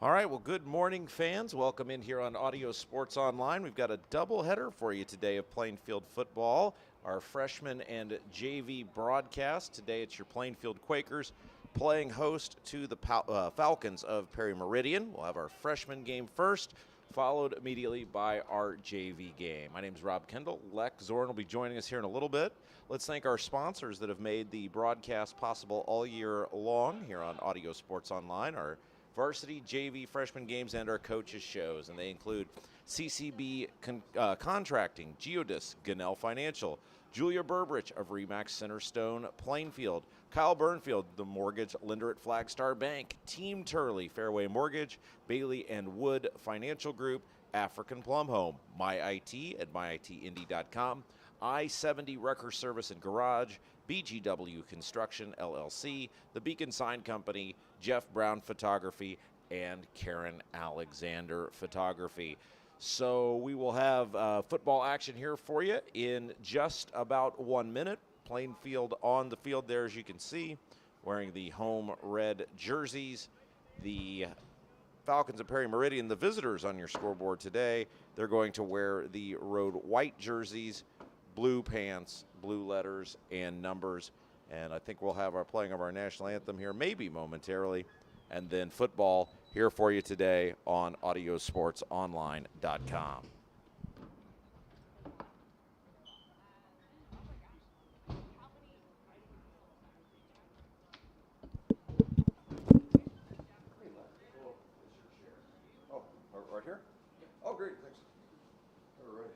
All right, well, good morning, fans. Welcome in here on Audio Sports Online. We've got a doubleheader for you today of Plainfield football, our freshman and JV broadcast. Today it's your Plainfield Quakers playing host to the Falcons of Perry Meridian. We'll have our freshman game first, followed immediately by our JV game. My name is Rob Kendall. Leck Zorn will be joining us here in a little bit. Let's thank our sponsors that have made the broadcast possible all year long here on Audio Sports Online, our varsity, JV, freshman games, and our coaches' shows. And they include CCB Contracting, Geodis, Gunnell Financial, Julia Burbridge of Remax Centerstone, Plainfield, Kyle Burnfield, the mortgage lender at Flagstar Bank, Team Turley, Fairway Mortgage, Bailey and Wood Financial Group, African Plum Home, MyIT at myitindy.com, I-70 Wrecker Service and Garage, BGW Construction, LLC, the Beacon Sign Company, Jeff Brown Photography, and Karen Alexander Photography. So we will have football action here for you in just about 1 minute. Plainfield on the field there, as you can see, wearing the home red jerseys. The Falcons of Perry Meridian, the visitors on your scoreboard today, they're going to wear the road white jerseys, blue pants, blue letters, and numbers. And I think we'll have our playing of our national anthem here maybe momentarily. And then football here for you today on audiosportsonline.com. Oh, right here? Oh, great, thanks. All right.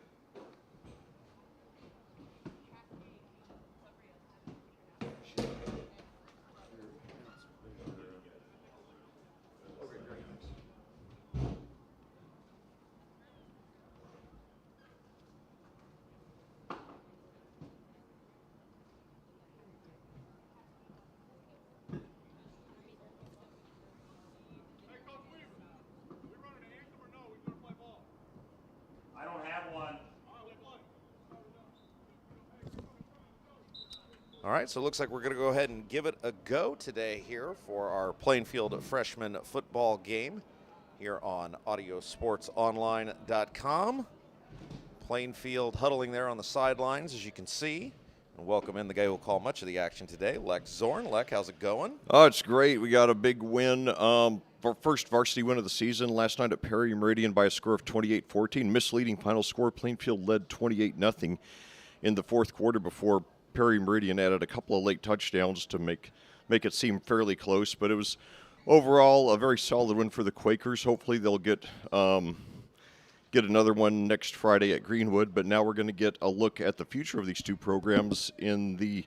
I don't have one. All right, so it looks like we're going to go ahead and give it a go today here for our Plainfield freshman football game here on audiosportsonline.com. Plainfield huddling there on the sidelines, as you can see. And welcome in the guy who will call much of the action today, Leck Zorn. Leck, how's it going? Oh, it's great. We got a big win. Our first varsity win of the season last night at Perry Meridian by a score of 28-14. Misleading final score. Plainfield led 28-0 in the fourth quarter before Perry Meridian added a couple of late touchdowns to make it seem fairly close. But it was overall a very solid win for the Quakers. Hopefully they'll get another one next Friday at Greenwood. But now we're going to get a look at the future of these two programs in the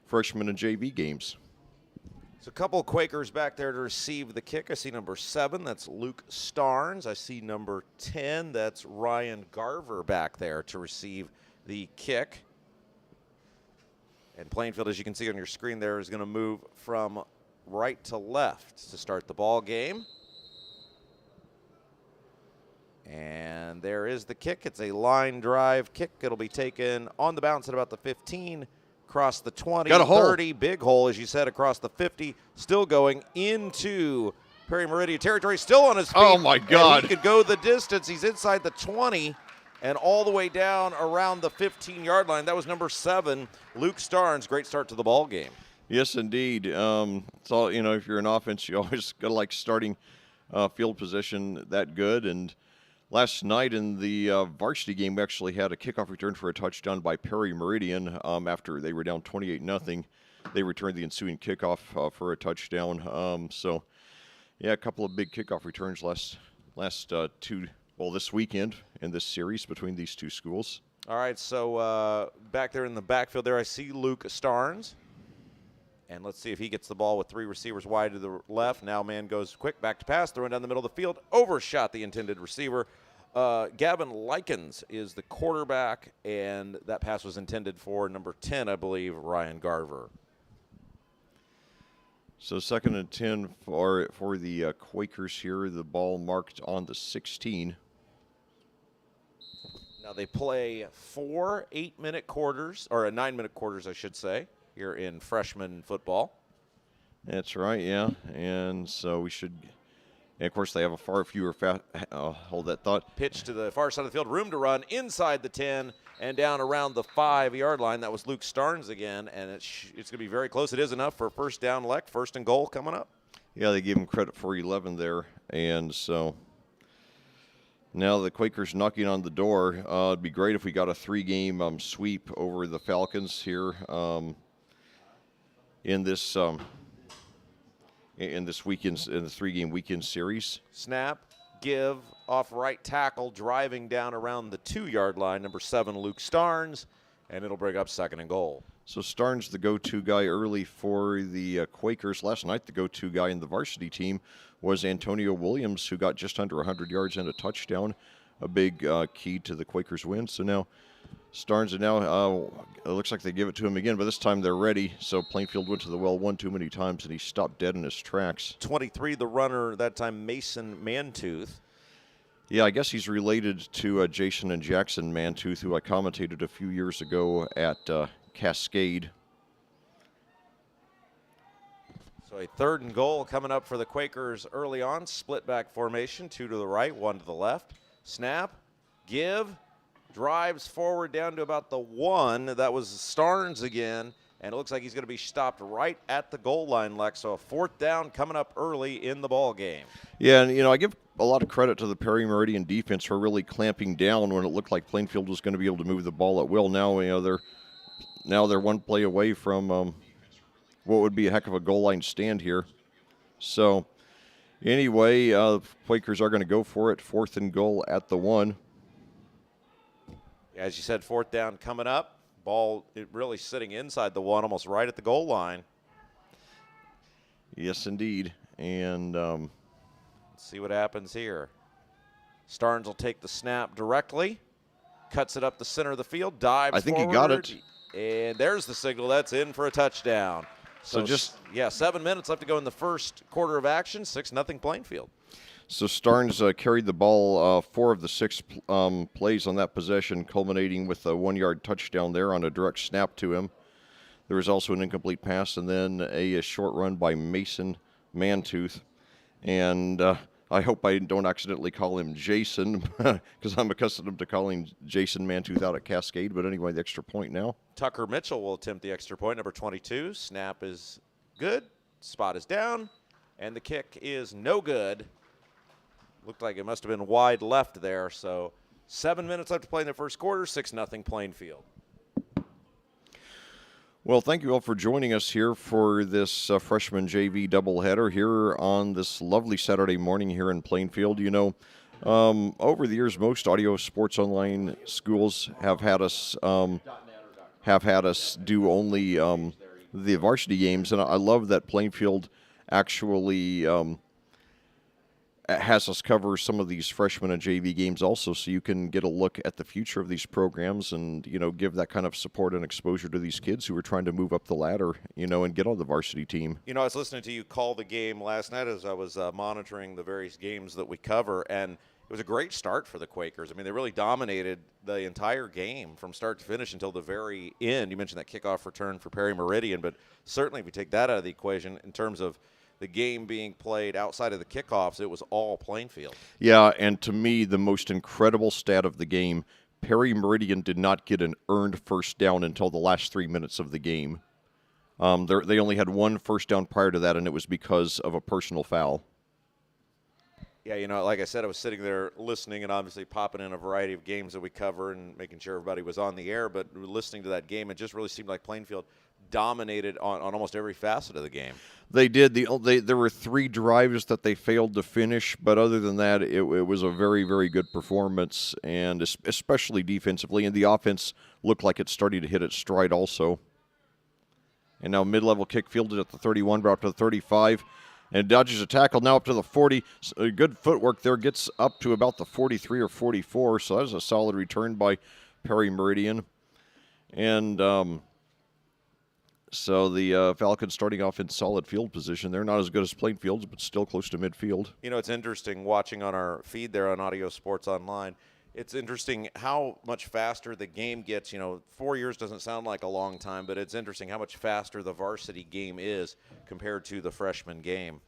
freshman and JV games. So a couple of Quakers back there to receive the kick. I see number 7, that's Luke Starnes. I see number 10, that's Ryan Garver back there to receive the kick. And Plainfield, as you can see on your screen there, is going to move from right to left to start the ball game. And there is the kick. It's a line drive kick. It'll be taken on the bounce at about the 15, across the 20, Got a hole. 30, big hole, as you said, across the 50, still going into Perry Meridian territory, still on his feet. Oh, my God. And he could go the distance. He's inside the 20 and all the way down around the 15-yard line. That was number 7, Luke Starnes. Great start to the ball game. Yes, indeed. It's all, if you're an offense, you always got to like starting field position that good. And last night in the varsity game, we actually had a kickoff return for a touchdown by Perry Meridian after they were down 28-0. They returned the ensuing kickoff for a touchdown. So, yeah, a couple of big kickoff returns this weekend in this series between these two schools. All right, so back there in the backfield there, I see Luke Starnes. And let's see if he gets the ball with 3 receivers wide to the left. Now man goes quick, back to pass, throwing down the middle of the field, overshot the intended receiver. Gavin Likens is the quarterback, and that pass was intended for number 10, I believe, Ryan Garver. So 2nd and 10 for the Quakers here. The ball marked on the 16. Now they play 4 8-minute quarters, or 9-minute quarters, I should say, here in freshman football. That's right, yeah. And so we should And, of course, they have a far fewer hold that thought. Pitch to the far side of the field. Room to run inside the 10 and down around the 5-yard line. That was Luke Starnes again, and it's going to be very close. It is enough for a first down, Leck. First and goal coming up. Yeah, they gave him credit for 11 there. And so now the Quakers knocking on the door. It'd be great if we got a 3-game sweep over the Falcons here in this weekend, in the 3-game weekend series. Snap, give, off right tackle, driving down around the 2-yard line. Number 7, Luke Starnes, and it'll bring up second and goal. So Starnes, the go-to guy early for the Quakers. Last night, the go-to guy in the varsity team was Antonio Williams, who got just under 100 yards and a touchdown, a big key to the Quakers' win. So now Starnes, and now it looks like they give it to him again, but this time they're ready. So Plainfield went to the well one too many times, and he stopped dead in his tracks. 23, the runner, that time Mason Mantooth. Yeah, I guess he's related to Jason and Jackson Mantooth, who I commentated a few years ago at Cascade. So a third and goal coming up for the Quakers early on. Split back formation, 2 to the right, 1 to the left. Snap, give, drives forward down to about the 1. That was Starnes again, and it looks like he's going to be stopped right at the goal line, Lex. So a fourth down coming up early in the ball game. Yeah, and I give a lot of credit to the Perry Meridian defense for really clamping down when it looked like Plainfield was going to be able to move the ball at will. Now they're one play away from what would be a heck of a goal line stand here. So anyway, Quakers are going to go for it. 4th and goal at the 1. As you said, fourth down coming up. Ball really sitting inside the 1, almost right at the goal line. Yes, indeed. And let's see what happens here. Starnes will take the snap directly, cuts it up the center of the field, dives I think forward, he got it. And there's the signal. That's in for a touchdown. So just 7 minutes left to go in the first quarter of action. 6-0 Plainfield. So Starnes carried the ball 4 of the 6 plays on that possession, culminating with a 1-yard touchdown there on a direct snap to him. There was also an incomplete pass and then a short run by Mason Mantooth. And I hope I don't accidentally call him Jason because I'm accustomed to calling Jason Mantooth out at Cascade. But anyway, the extra point now. Tucker Mitchell will attempt the extra point, number 22. Snap is good. Spot is down. And the kick is no good. Looked like it must have been wide left there. So 7 minutes left to play in the first quarter. 6-0 Plainfield. Well, thank you all for joining us here for this freshman JV doubleheader here on this lovely Saturday morning here in Plainfield. Over the years, most Audio Sports Online schools have had us do only the varsity games, and I love that Plainfield actually has us cover some of these freshman and JV games also, so you can get a look at the future of these programs and, give that kind of support and exposure to these kids who are trying to move up the ladder, and get on the varsity team. I was listening to you call the game last night as I was monitoring the various games that we cover, and it was a great start for the Quakers. I mean, they really dominated the entire game from start to finish until the very end. You mentioned that kickoff return for Perry Meridian, but certainly if we take that out of the equation in terms of the game being played outside of the kickoffs, it was all Plainfield. Yeah, and to me, the most incredible stat of the game, Perry Meridian did not get an earned first down until the last 3 minutes of the game. They only had 1 first down prior to that, and it was because of a personal foul. Yeah, like I said, I was sitting there listening and obviously popping in a variety of games that we cover and making sure everybody was on the air, but listening to that game, it just really seemed like Plainfield dominated on almost every facet of the game. They did. There were 3 drives that they failed to finish, but other than that, it was a very, very good performance, and especially defensively. And the offense looked like it started to hit its stride also. And now mid-level kick fielded at the 31, brought up to the 35, and dodges a tackle now up to the 40. So good footwork there, gets up to about the 43 or 44. So that was a solid return by Perry Meridian. And so the Falcons starting off in solid field position. They're not as good as Plainfield's, but still close to midfield. It's interesting watching on our feed there on Audio Sports Online. It's interesting how much faster the game gets. 4 years doesn't sound like a long time, but it's interesting how much faster the varsity game is compared to the freshman game.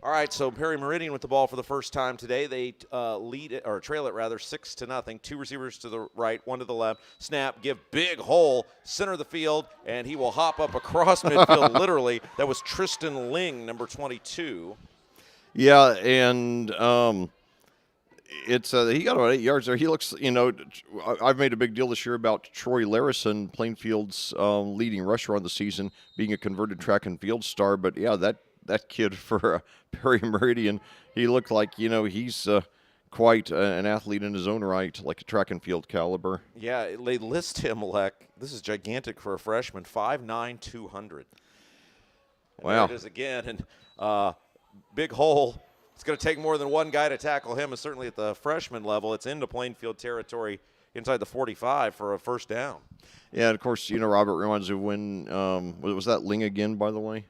All right, so Perry Meridian with the ball for the first time today. They lead it, or trail it rather, 6-0. Two receivers to the right, one to the left. Snap, give big hole, center of the field, and he will hop up across midfield literally. That was Tristan Ling, number 22. Yeah, and it's he got about 8 yards there. He looks, I've made a big deal this year about Troy Larison, Plainfield's leading rusher on the season, being a converted track and field star. But yeah, that kid for Perry Meridian, he looked like, he's quite an athlete in his own right, like a track and field caliber. Yeah, they list him, this is gigantic for a freshman, 5'9", 200. And Wow. there it is again, and big hole. It's going to take more than one guy to tackle him, and certainly at the freshman level, it's into Plainfield territory inside the 45 for a first down. Yeah, and of course, Robert reminds me of when, was that Ling again, by the way?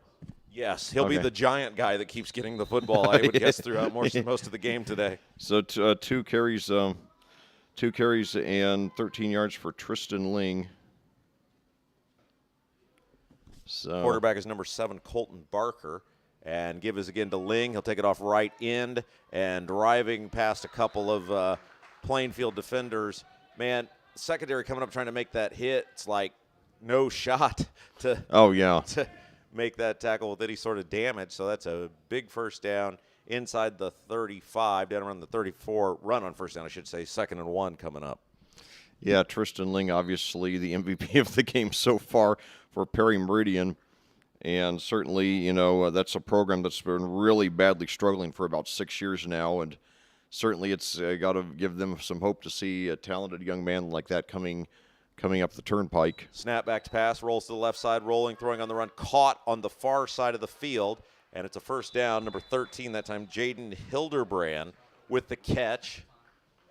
Yes, he'll be Okay. the giant guy that keeps getting the football, I would guess, throughout most of the game today. So two carries and 13 yards for Tristan Ling. So Quarterback is number 7, Colton Barker. And give is again to Ling. He'll take it off right end and driving past a couple of Plainfield defenders. Man, secondary coming up trying to make that hit. It's like no shot to to make that tackle with any sort of damage. So that's a big first down inside the 35, down around the 34. Run on first down, I should say. 2nd and 1 coming up. Yeah, Tristan Ling, obviously the MVP of the game so far for Perry Meridian. And certainly, that's a program that's been really badly struggling for about 6 years now. And certainly it's got to give them some hope to see a talented young man like that coming up the turnpike. Snap back to pass, rolls to the left side, rolling, throwing on the run, caught on the far side of the field. And it's a first down, number 13 that time, Jaden Hilderbrand with the catch.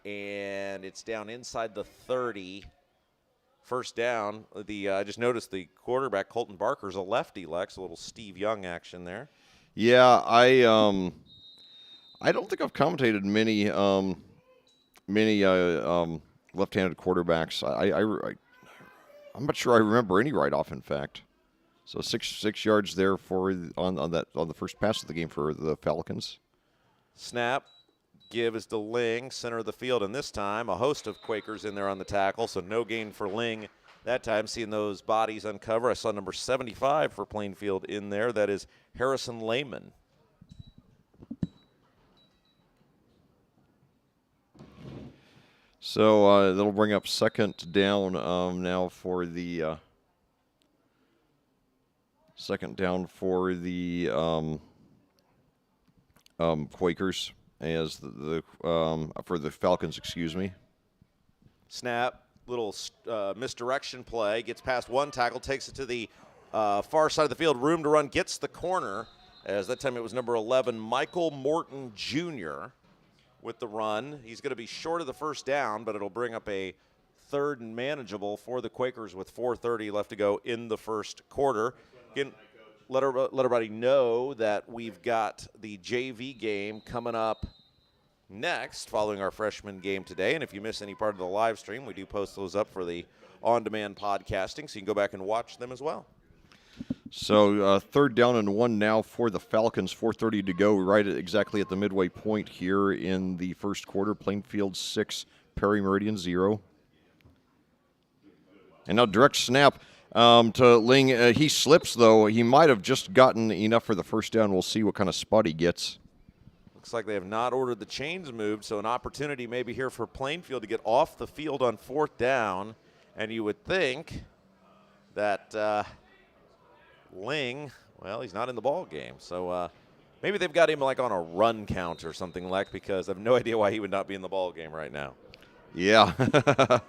And it's down inside the 30. First down. I just noticed the quarterback, Colton Barker, is a lefty, Lex. A little Steve Young action there. Yeah, I don't think I've commentated many left-handed quarterbacks. I'm not sure I remember any right off. In fact, so six yards there on the first pass of the game for the Falcons. Snap. Give is to Ling, center of the field, and this time a host of Quakers in there on the tackle, so no gain for Ling that time. Seeing those bodies uncover, I saw number 75 for Plainfield in there. That is Harrison Lehman. So that'll bring up second down now for the Quakers. As for the Falcons, excuse me. Snap, little misdirection play, gets past one tackle, takes it to the far side of the field, room to run, gets the corner, as that time it was number 11, Michael Morton Jr. with the run. He's going to be short of the first down, but it'll bring up a 3rd and manageable for the Quakers with 4:30 left to go in the first quarter. Again, let everybody know that we've got the JV game coming up next following our freshman game today. And if you miss any part of the live stream, we do post those up for the on-demand podcasting, so you can go back and watch them as well. So 3rd down and 1 now for the Falcons. 4:30 to go, right exactly at the midway point here in the first quarter. Plainfield 6, Perry Meridian 0. And now direct snap to Ling. He slips, though. He might have just gotten enough for the first down. We'll see what kind of spot he gets. Looks like they have not ordered the chains moved, so an opportunity maybe here for Plainfield to get off the field on 4th down. And you would think that Ling, well, he's not in the ball game. So maybe they've got him like on a run count or something, like, because I have no idea why he would not be in the ball game right now. Yeah.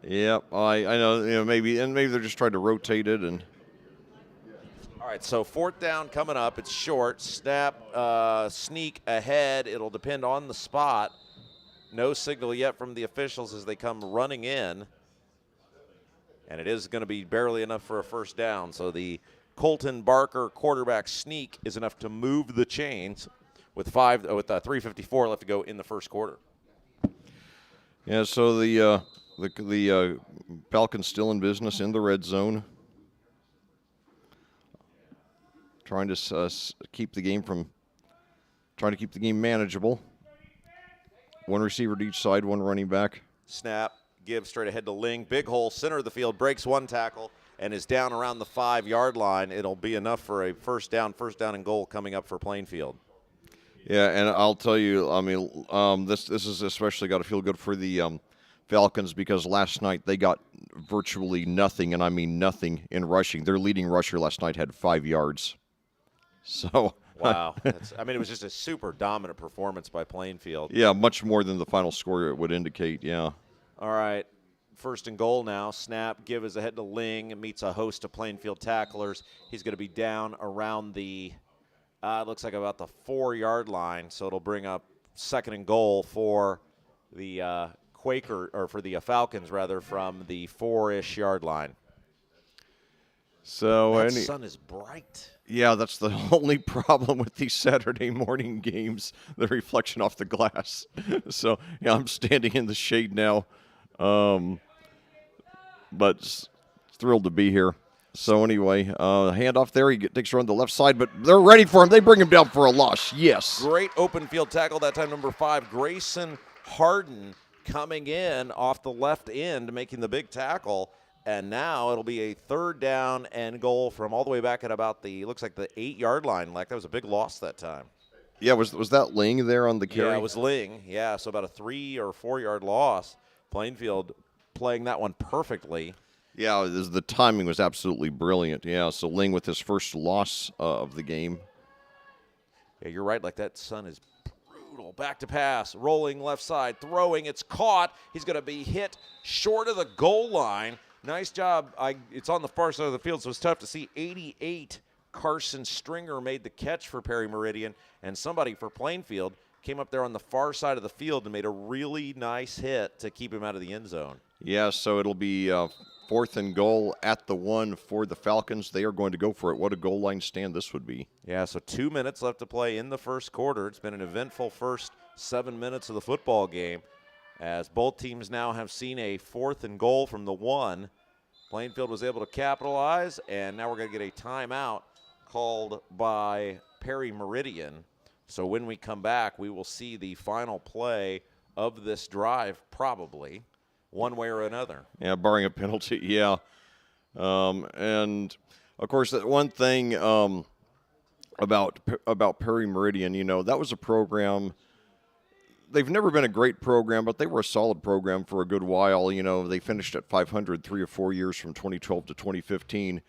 Yep, I know. Maybe they're just trying to rotate it. And all right, so 4th down coming up. It's short. Snap, sneak ahead. It'll depend on the spot. No signal yet from the officials as they come running in. And it is going to be barely enough for a first down. So the Colton Barker quarterback sneak is enough to move the chains with 3:54 left to go in the first quarter. Yeah, so the Falcons still in business in the red zone, trying to keep the game from trying to keep the game manageable. One receiver to each side, one running back. Snap, give straight ahead to Ling. Big hole, center of the field, breaks one tackle, and is down around the 5-yard line. It'll be enough for a first down and goal coming up for Plainfield. Yeah, and I'll tell you, I mean, this has especially got to feel good for the Falcons because last night they got virtually nothing, and I mean nothing, in rushing. Their leading rusher last night had 5 yards. So wow. It was just a super dominant performance by Plainfield. Yeah, much more than the final score would indicate, yeah. All right, first and goal now. Snap, give is ahead to Ling, meets a host of Plainfield tacklers. He's going to be down around the, it looks like about the 4-yard line, so it'll bring up second and goal for the Falcons, rather, from the 4-ish yard line. So that sun is bright. Yeah, that's the only problem with these Saturday morning games, the reflection off the glass. So, yeah, I'm standing in the shade now, but thrilled to be here. So, anyway, handoff there. He takes a run to the left side, but they're ready for him. They bring him down for a loss. Yes. Great open field tackle that time, number 5, Grayson Harden, coming in off the left end, making the big tackle. And now it'll be a third down and goal from all the way back at about looks like the 8-yard line. Like, that was a big loss that time. Yeah, was that Ling there on the carry? Yeah, it was Ling. Yeah, so about a 3 or 4 yard loss. Plainfield playing that one perfectly. Yeah, the timing was absolutely brilliant. Yeah, so Ling with his first loss of the game. Yeah, you're right. Like, that sun is brutal. Back to pass, rolling left side, throwing. It's caught. He's going to be hit short of the goal line. Nice job. It's on the far side of the field, so it's tough to see. 88, Carson Stringer made the catch for Perry Meridian, and somebody for Plainfield came up there on the far side of the field and made a really nice hit to keep him out of the end zone. Yeah, so it'll be fourth and goal at the 1 for the Falcons. They are going to go for it. What a goal line stand this would be. Yeah, so 2 minutes left to play in the first quarter. It's been an eventful first 7 minutes of the football game, as both teams now have seen a fourth and goal from the 1. Plainfield was able to capitalize, and now we're going to get a timeout called by Perry Meridian. So when we come back, we will see the final play of this drive, probably, one way or another. Yeah, barring a penalty, yeah. And, of course, that one thing about Perry Meridian, that was a program. They've never been a great program, but they were a solid program for a good while. They finished at 500 3 or 4 years from 2012 to 2015.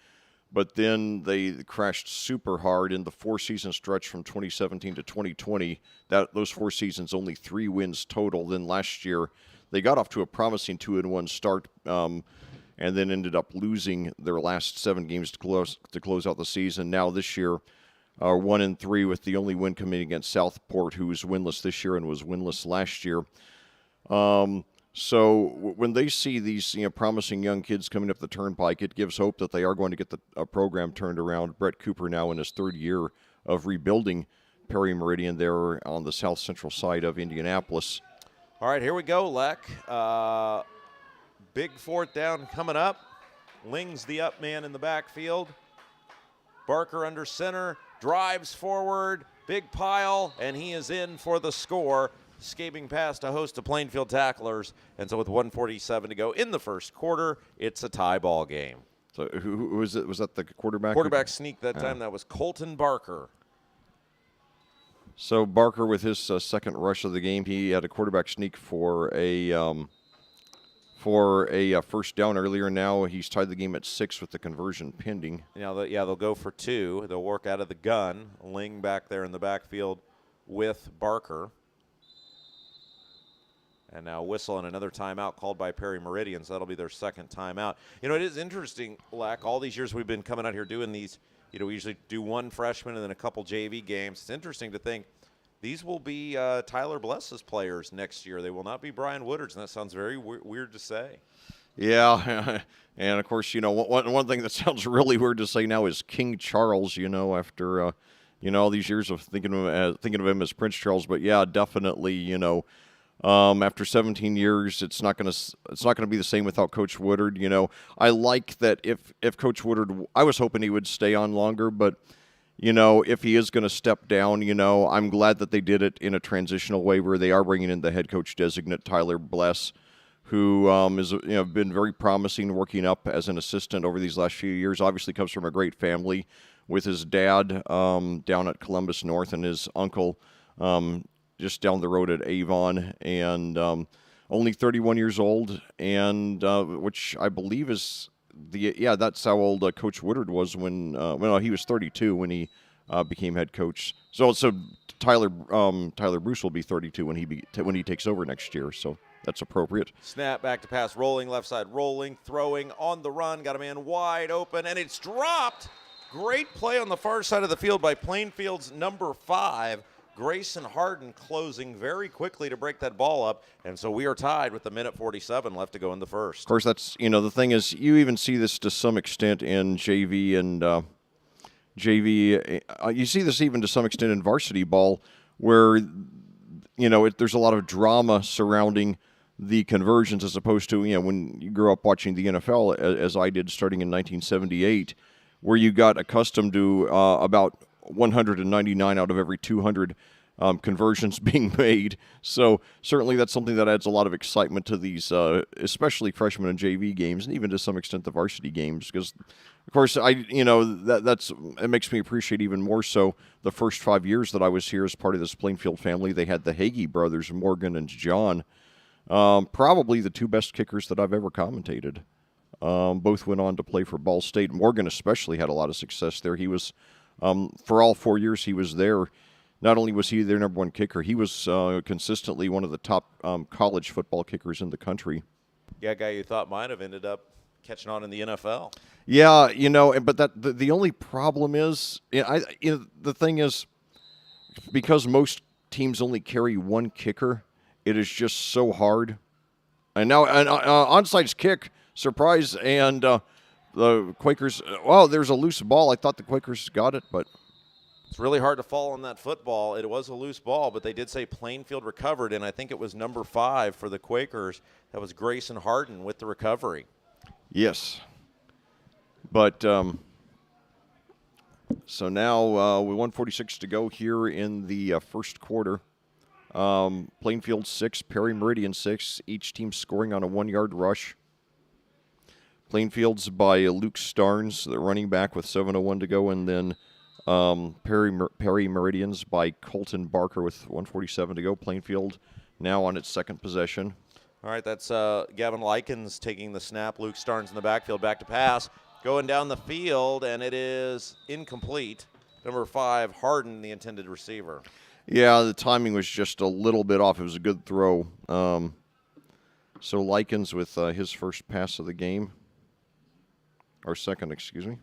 But then they crashed super hard in the 4-season stretch from 2017 to 2020. Those 4 seasons, only 3 wins total. Then last year, they got off to a promising 2-1 start, and then ended up losing their last 7 games to close out the season. Now this year, 1-3 with the only win coming against Southport, who was winless this year and was winless last year. So when they see these promising young kids coming up the turnpike, it gives hope that they are going to get the program turned around. Brett Cooper now in his 3rd year of rebuilding Perry Meridian there on the south central side of Indianapolis. All right, here we go, Leck. Big 4th down coming up. Ling's the up man in the backfield. Barker under center, drives forward, big pile, and he is in for the score, escaping past a host of Plainfield tacklers. And so with 1:47 to go in the first quarter, it's a tie ball game. So who was it? Was that the quarterback? Quarterback sneak that time. That was Colton Barker. So Barker with his second rush of the game, he had a quarterback sneak for a first down earlier. Now he's tied the game at 6 with the conversion pending. They'll go for 2. They'll work out of the gun. Ling back there in the backfield with Barker. And now whistle and another timeout called by Perry Meridian, so that'll be their second timeout. It is interesting, Lack, all these years we've been coming out here doing these, we usually do 1 freshman and then a couple JV games. It's interesting to think these will be Tyler Bless's players next year. They will not be Brian Woodard's, and that sounds very weird to say. Yeah, and of course, one thing that sounds really weird to say now is King Charles, after, all these years of thinking of him as Prince Charles. But yeah, definitely, after 17 years, it's not going to be the same without Coach Woodard. I like that if Coach Woodard, I was hoping he would stay on longer, but if he is going to step down, I'm glad that they did it in a transitional way where they are bringing in the head coach designate, Tyler Bless, who is been very promising working up as an assistant over these last few years. Obviously comes from a great family with his dad down at Columbus North and his uncle just down the road at Avon, and only 31 years old, and which I believe is that's how old Coach Woodard was when he was 32 when he became head coach. So Tyler Bruce will be 32 when he takes over next year. So that's appropriate. Snap back to pass, rolling left side, rolling, throwing on the run, got a man wide open, and it's dropped. Great play on the far side of the field by Plainfield's number 5. Grayson Harden closing very quickly to break that ball up, and so we are tied with the minute 47 left to go in the first. Of course, that's the thing is you even see this to some extent in JV and JV. You see this even to some extent in varsity ball, where there's a lot of drama surrounding the conversions as opposed to when you grew up watching the NFL as I did starting in 1978, where you got accustomed to about 199 out of every 200 conversions being made. So certainly that's something that adds a lot of excitement to these, especially freshman and JV games, and even to some extent the varsity games. Because, of course, it makes me appreciate even more so the first 5 years that I was here as part of this Plainfield family. They had the Hagee brothers, Morgan and John, probably the 2 best kickers that I've ever commentated. Both went on to play for Ball State. Morgan especially had a lot of success there. He was for all 4 years he was there, not only was he their number 1 kicker, he was consistently one of the top college football kickers in the country. Yeah, a guy you thought might have ended up catching on in the NFL. Yeah, but the only problem is, the thing is, because most teams only carry 1 kicker, it is just so hard. And now an onside kick, surprise, and the Quakers, there's a loose ball. I thought the Quakers got it, but it's really hard to fall on that football. It was a loose ball, but they did say Plainfield recovered, and I think it was number 5 for the Quakers. That was Grayson Harden with the recovery. Yes. But so now with 1:46 to go here in the first quarter, Plainfield 6, Perry Meridian 6, each team scoring on a 1-yard rush. Plainfield's by Luke Starnes, the running back, with 7:01 to go, and then Perry Meridian's by Colton Barker with 1:47 to go. Plainfield now on its second possession. All right, that's Gavin Likens taking the snap. Luke Starnes in the backfield, back to pass, going down the field, and it is incomplete. Number 5, Harden, the intended receiver. Yeah, the timing was just a little bit off. It was a good throw. So Likens with his first pass of the game. Or second, excuse me.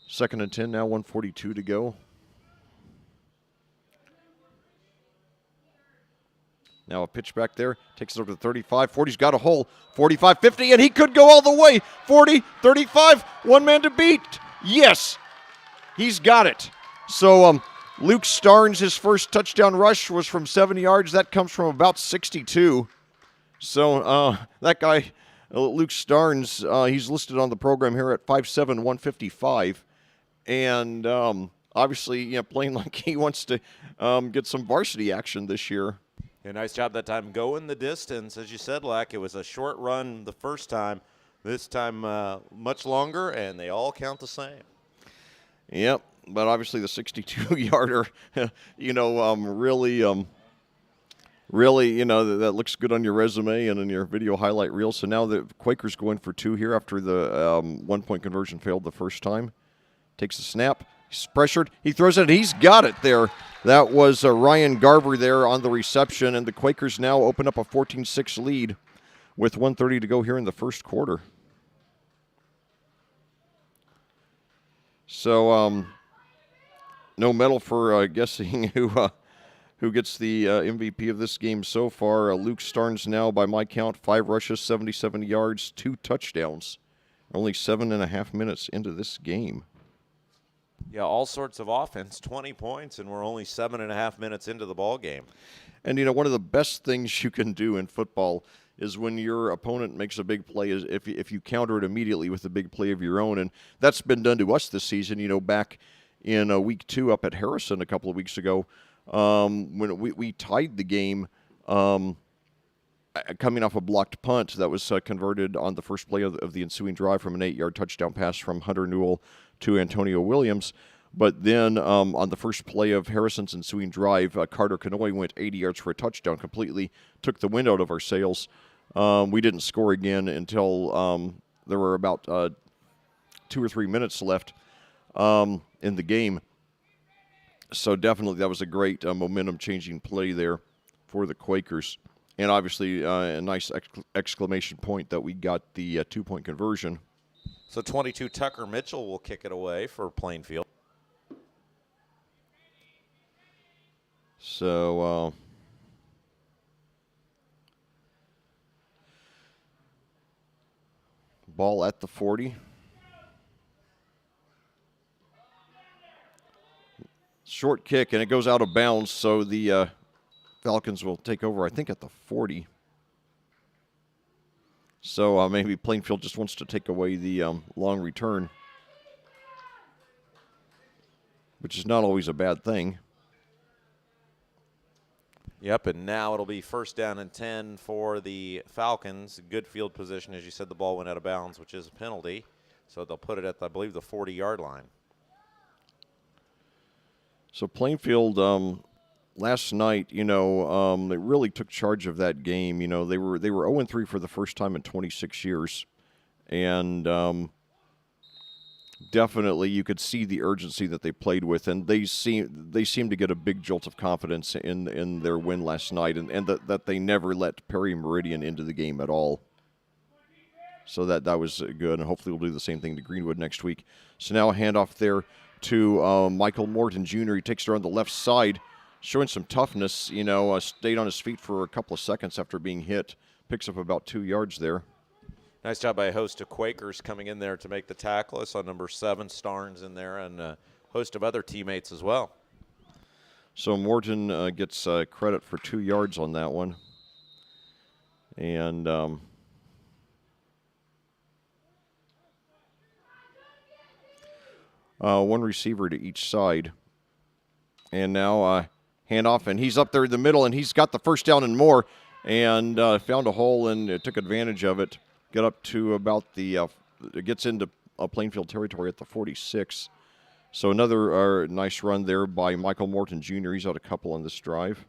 2nd and 10 now, 1:42 to go. Now a pitch back there, takes it over to 35, 40's got a hole, 45, 50, and he could go all the way. 40, 35, 1 man to beat. Yes, he's got it. So Luke Starnes, his first touchdown rush was from 70 yards. That comes from about 62. So that guy, Luke Starnes, he's listed on the program here at 5'7", 155. And obviously, playing like he wants to get some varsity action this year. Yeah, nice job that time going the distance. As you said, Lack, it was a short run the first time. This time much longer, and they all count the same. Yep, but obviously the 62-yarder, really, that looks good on your resume and in your video highlight reel. So now the Quakers go in for 2 here after the 1-point conversion failed the first time. Takes the snap. He's pressured. He throws it. He's got it there. That was Ryan Garver there on the reception, and the Quakers now open up a 14-6 lead with 1:30 to go here in the first quarter. So no medal for guessing who gets the MVP of this game so far. Luke Starnes now, by my count, 5 rushes, 77 yards, 2 touchdowns. Only 7.5 minutes into this game. Yeah, all sorts of offense, 20 points, and we're only 7.5 minutes into the ball game. And, one of the best things you can do in football is when your opponent makes a big play, is if you counter it immediately with a big play of your own. And that's been done to us this season. Back in week 2 up at Harrison a couple of weeks ago, when we tied the game coming off a blocked punt that was converted on the first play of the ensuing drive from an 8-yard touchdown pass from Hunter Newell to Antonio Williams. But then on the first play of Harrison's ensuing drive, Carter Canoy went 80 yards for a touchdown, completely took the wind out of our sails. We didn't score again until there were about 2 or 3 minutes left in the game. So definitely that was a great momentum-changing play there for the Quakers. And obviously a nice exclamation point that we got the 2-point conversion. So 22 Tucker Mitchell will kick it away for Plainfield. So ball at the 40. Short kick, and it goes out of bounds, so the Falcons will take over, I think, at the 40. So maybe Plainfield just wants to take away the long return, which is not always a bad thing. Yep, and now it'll be 1st down and 10 for the Falcons. Good field position. As you said, the ball went out of bounds, which is a penalty. So they'll put it at, I believe, the 40-yard line. So Plainfield, last night, they really took charge of that game. They were 0-3 for the first time in 26 years, and definitely you could see the urgency that they played with, and they seemed to get a big jolt of confidence in their win last night, and that they never let Perry Meridian into the game at all. So that was good, and hopefully we'll do the same thing to Greenwood next week. So now a handoff there to Michael Morton Jr. He takes it around the left side, showing some toughness, stayed on his feet for a couple of seconds after being hit. Picks up about 2 yards there. Nice job by a host of Quakers coming in there to make the tackle. I saw number 7, Starnes, in there, and a host of other teammates as well. So Morton gets credit for 2 yards on that one. And one receiver to each side. And now handoff, and he's up there in the middle, and he's got the first down and more, and found a hole and took advantage of it. Got up to about gets into Plainfield territory at the 46. So another nice run there by Michael Morton Jr. He's out a couple on this drive.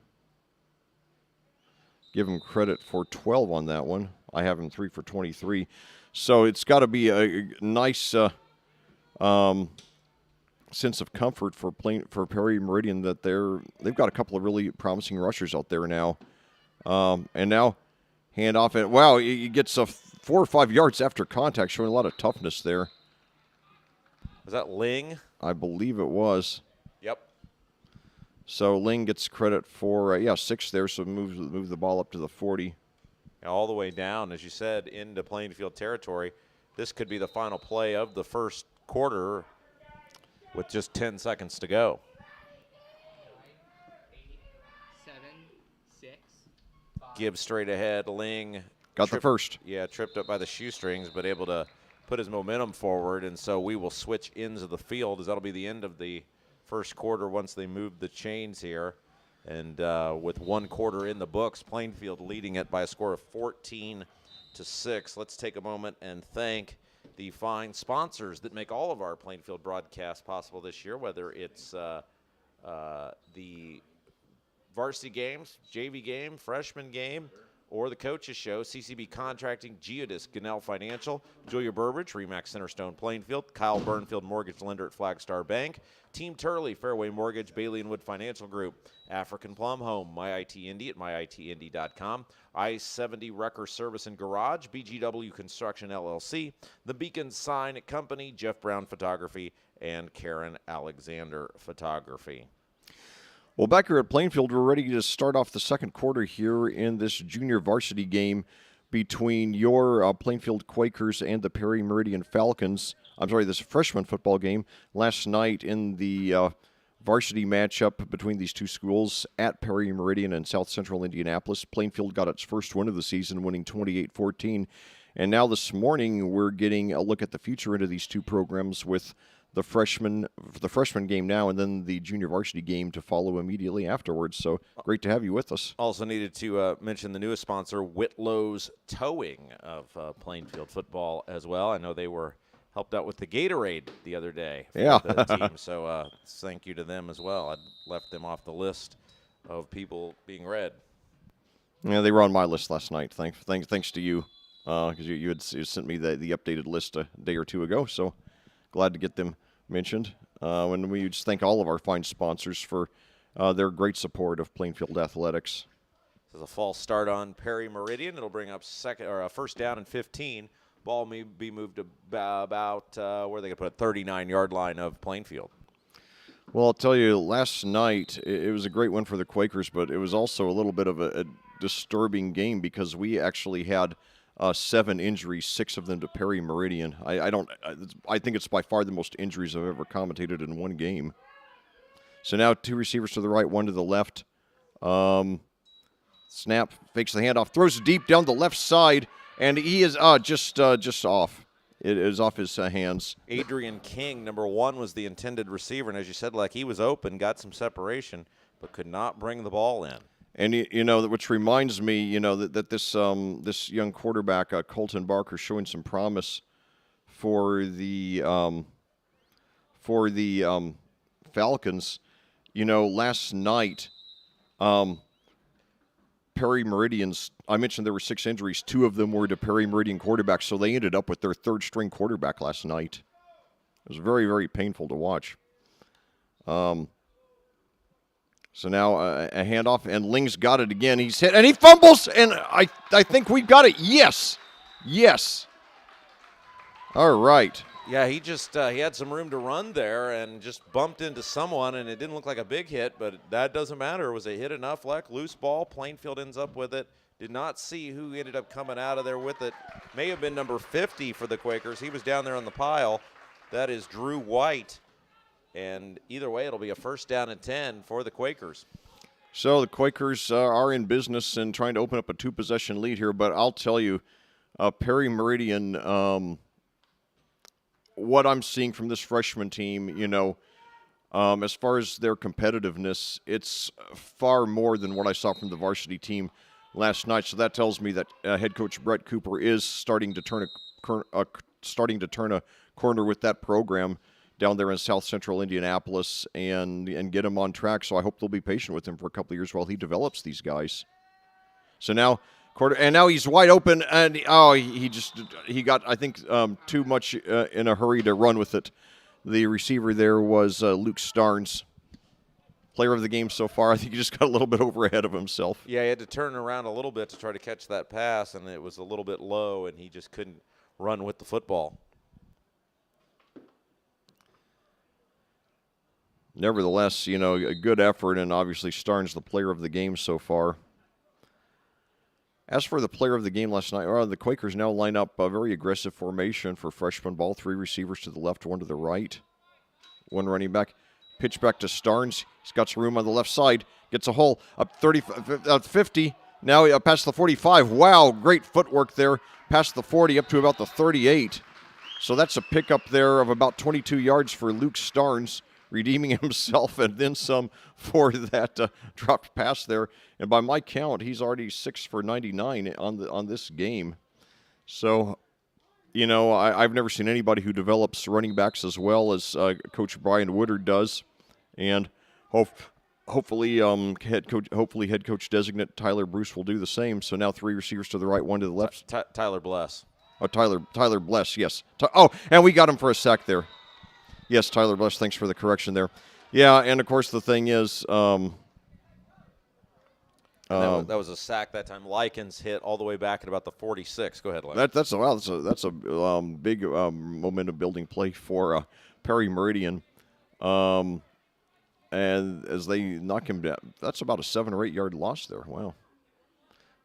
Give him credit for 12 on that one. I have him 3 for 23. So it's got to be a nice sense of comfort for Perry Meridian that they've got a couple of really promising rushers out there now. And now handoff, and wow, he gets 4 or 5 yards after contact, showing a lot of toughness there. Was that Ling? I believe it was. Yep. So Ling gets credit for 6 there, so move the ball up to the 40. All the way down, as you said, into Plainfield territory. This could be the final play of the first quarter with just 10 seconds to go. 7, 6, 5. Gibbs straight ahead. Ling Got the first. Yeah, tripped up by the shoestrings, but able to put his momentum forward. And so we will switch ends of the field, as that'll be the end of the first quarter once they move the chains here. And with 1 quarter in the books, Plainfield leading it by a score of 14-6. Let's take a moment and thank the fine sponsors that make all of our Plainfield broadcasts possible this year, whether it's the varsity games, JV game, freshman game, or the Coaches Show. CCB Contracting, Geodis, Gunnell Financial, Julia Burbridge, Remax Centerstone Plainfield, Kyle Burnfield Mortgage Lender at Flagstar Bank, Team Turley, Fairway Mortgage, Bailey & Wood Financial Group, African Plum Home, MyIT Indy at myitindy.com, I-70 Wrecker Service and Garage, BGW Construction LLC, The Beacon Sign Company, Jeff Brown Photography, and Karen Alexander Photography. Well, back here at Plainfield, we're ready to start off the second quarter here in this junior varsity game between your Plainfield Quakers and the Perry Meridian Falcons. I'm sorry, this freshman football game last night in the varsity matchup between these two schools at Perry Meridian and South Central Indianapolis. Plainfield got its first win of the season, winning 28-14. And now this morning, we're getting a look at the future into these two programs with the freshman game now and then the junior varsity game to follow immediately afterwards. So great to have you with us. Also needed to mention the newest sponsor, Whitlow's Towing of Plainfield football as well. I know they were helped out with the Gatorade the other day for Yeah. the team, so thank you to them as well. I'd left them off the list of people being read. Yeah, they were on my list last night. Thanks to you, because you had sent me the updated list a day or two ago. So glad to get them mentioned. And we just thank all of our fine sponsors for their great support of Plainfield athletics. This is a false start on Perry Meridian. It'll bring up first down and 15. Ball may be moved about where they can put a 39-yard line of Plainfield. Well, I'll tell you, last night it was a great win for the Quakers, but it was also a little bit of a disturbing game because we actually had 7 injuries, 6 of them to Perry Meridian. I think it's by far the most injuries I've ever commentated in one game. So now 2 receivers to the right, 1 to the left. Snap, fakes the handoff, throws deep down the left side, and he is just off. It is off his hands. Adrian King, number 1, was the intended receiver, and as you said, like he was open, got some separation, but could not bring the ball in. And which reminds me, that this young quarterback, Colton Barker, showing some promise for the Falcons. Last night, Perry Meridian's. I mentioned there were 6 injuries. 2 of them were to Perry Meridian quarterbacks, so they ended up with their 3rd-string quarterback last night. It was very, very painful to watch. So now a handoff, and Ling's got it again. He's hit, and he fumbles, and I think we've got it. Yes. All right. Yeah, he just he had some room to run there and just bumped into someone, and it didn't look like a big hit, but that doesn't matter. It was a hit enough, like loose ball. Plainfield ends up with it. Did not see who ended up coming out of there with it. May have been number 50 for the Quakers. He was down there on the pile. That is Drew White. And either way, it'll be a first down and 10 for the Quakers. So the Quakers are in business and trying to open up a 2-possession lead here, but I'll tell you, Perry Meridian, what I'm seeing from this freshman team, as far as their competitiveness, it's far more than what I saw from the varsity team last night. So that tells me that head coach Brett Cooper is starting to turn a corner with that program down there in South Central Indianapolis and get him on track. So I hope they'll be patient with him for a couple of years while he develops these guys. So now now he's wide open, and he got, I think, too much in a hurry to run with it. The receiver there was Luke Starnes, player of the game so far. I think he just got a little bit over ahead of himself. Yeah, he had to turn around a little bit to try to catch that pass, and it was a little bit low, and he just couldn't run with the football. Nevertheless, a good effort, and obviously Starnes the player of the game so far. As for the player of the game last night, the Quakers now line up a very aggressive formation for freshman ball. 3 receivers to the left, 1 to the right. 1 running back. Pitch back to Starnes. He's got some room on the left side. Gets a hole up 50. Now past the 45. Wow, great footwork there. Past the 40 up to about the 38. So that's a pickup there of about 22 yards for Luke Starnes, redeeming himself and then some for that dropped pass there. And by my count, he's already 6 for 99 on this game. So, I've never seen anybody who develops running backs as well as Coach Brian Woodard does. And hopefully head coach designate Tyler Bruce will do the same. So now 3 receivers to the right, 1 to the left. Tyler Bless. Oh, Tyler Bless, yes. And we got him for a sack there. Yes, Tyler Bless, thanks for the correction there. Yeah, and of course the thing is, that was a sack that time. Likens hit all the way back at about the 46. Go ahead, Likens. That's a big momentum building play for Perry Meridian, and as they knock him down, that's about a 7 or 8 yard loss there. Wow.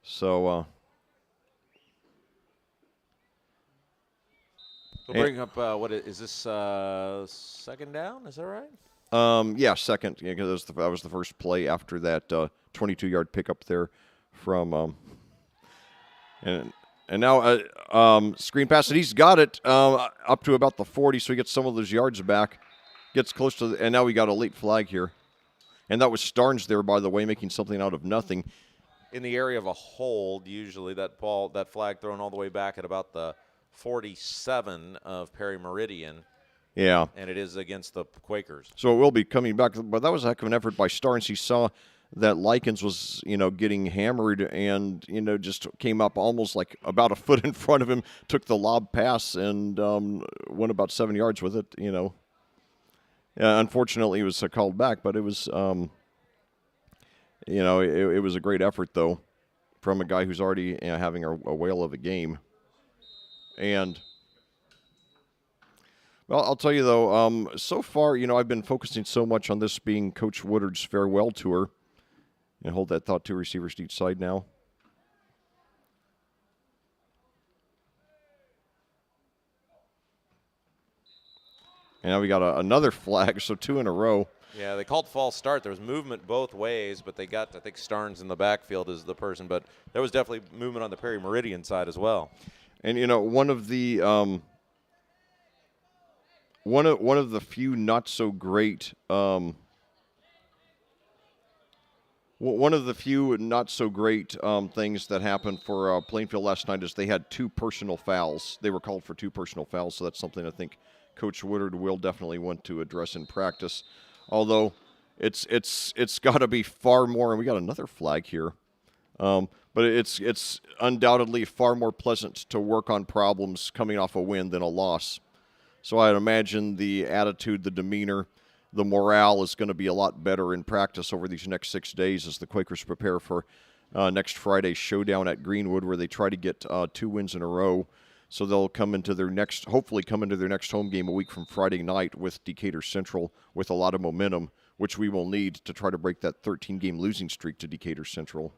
So. We'll bring up, what is this, second down? Is that right? Yeah, second. Yeah, because that was the first play after that 22-yard pickup there from and now screen pass, and he's got it up to about the 40, so he gets some of those yards back. Gets close to and now we got a late flag here. And that was Starnes there, by the way, making something out of nothing. In the area of a hold, usually that flag thrown all the way back at about the 47 of Perry Meridian. Yeah. And it is against the Quakers. So it will be coming back. But that was a heck of an effort by Starnes. He saw that Likens was, getting hammered and, just came up almost like about a foot in front of him, took the lob pass and went about 7 yards with it, Unfortunately, it was called back, but it was, it was a great effort, though, from a guy who's already having a whale of a game. And, well, I'll tell you, though, so far, I've been focusing so much on this being Coach Woodard's farewell tour. And hold that thought, 2 receivers to each side now. And now we got another flag, so 2 in a row. Yeah, they called false start. There was movement both ways, but they got, I think, Starnes in the backfield as the person. But there was definitely movement on the Perry Meridian side as well. And, one of the one of the few not so great things that happened for Plainfield last night is they had 2 personal fouls. They were called for 2 personal fouls, so that's something I think Coach Woodard will definitely want to address in practice. Although it's got to be far more, and we got another flag here. But it's undoubtedly far more pleasant to work on problems coming off a win than a loss. So I'd imagine the attitude, the demeanor, the morale is going to be a lot better in practice over these next 6 days as the Quakers prepare for next Friday's showdown at Greenwood, where they try to get 2 wins in a row. So they'll hopefully come into their next home game a week from Friday night with Decatur Central with a lot of momentum, which we will need to try to break that 13-game losing streak to Decatur Central.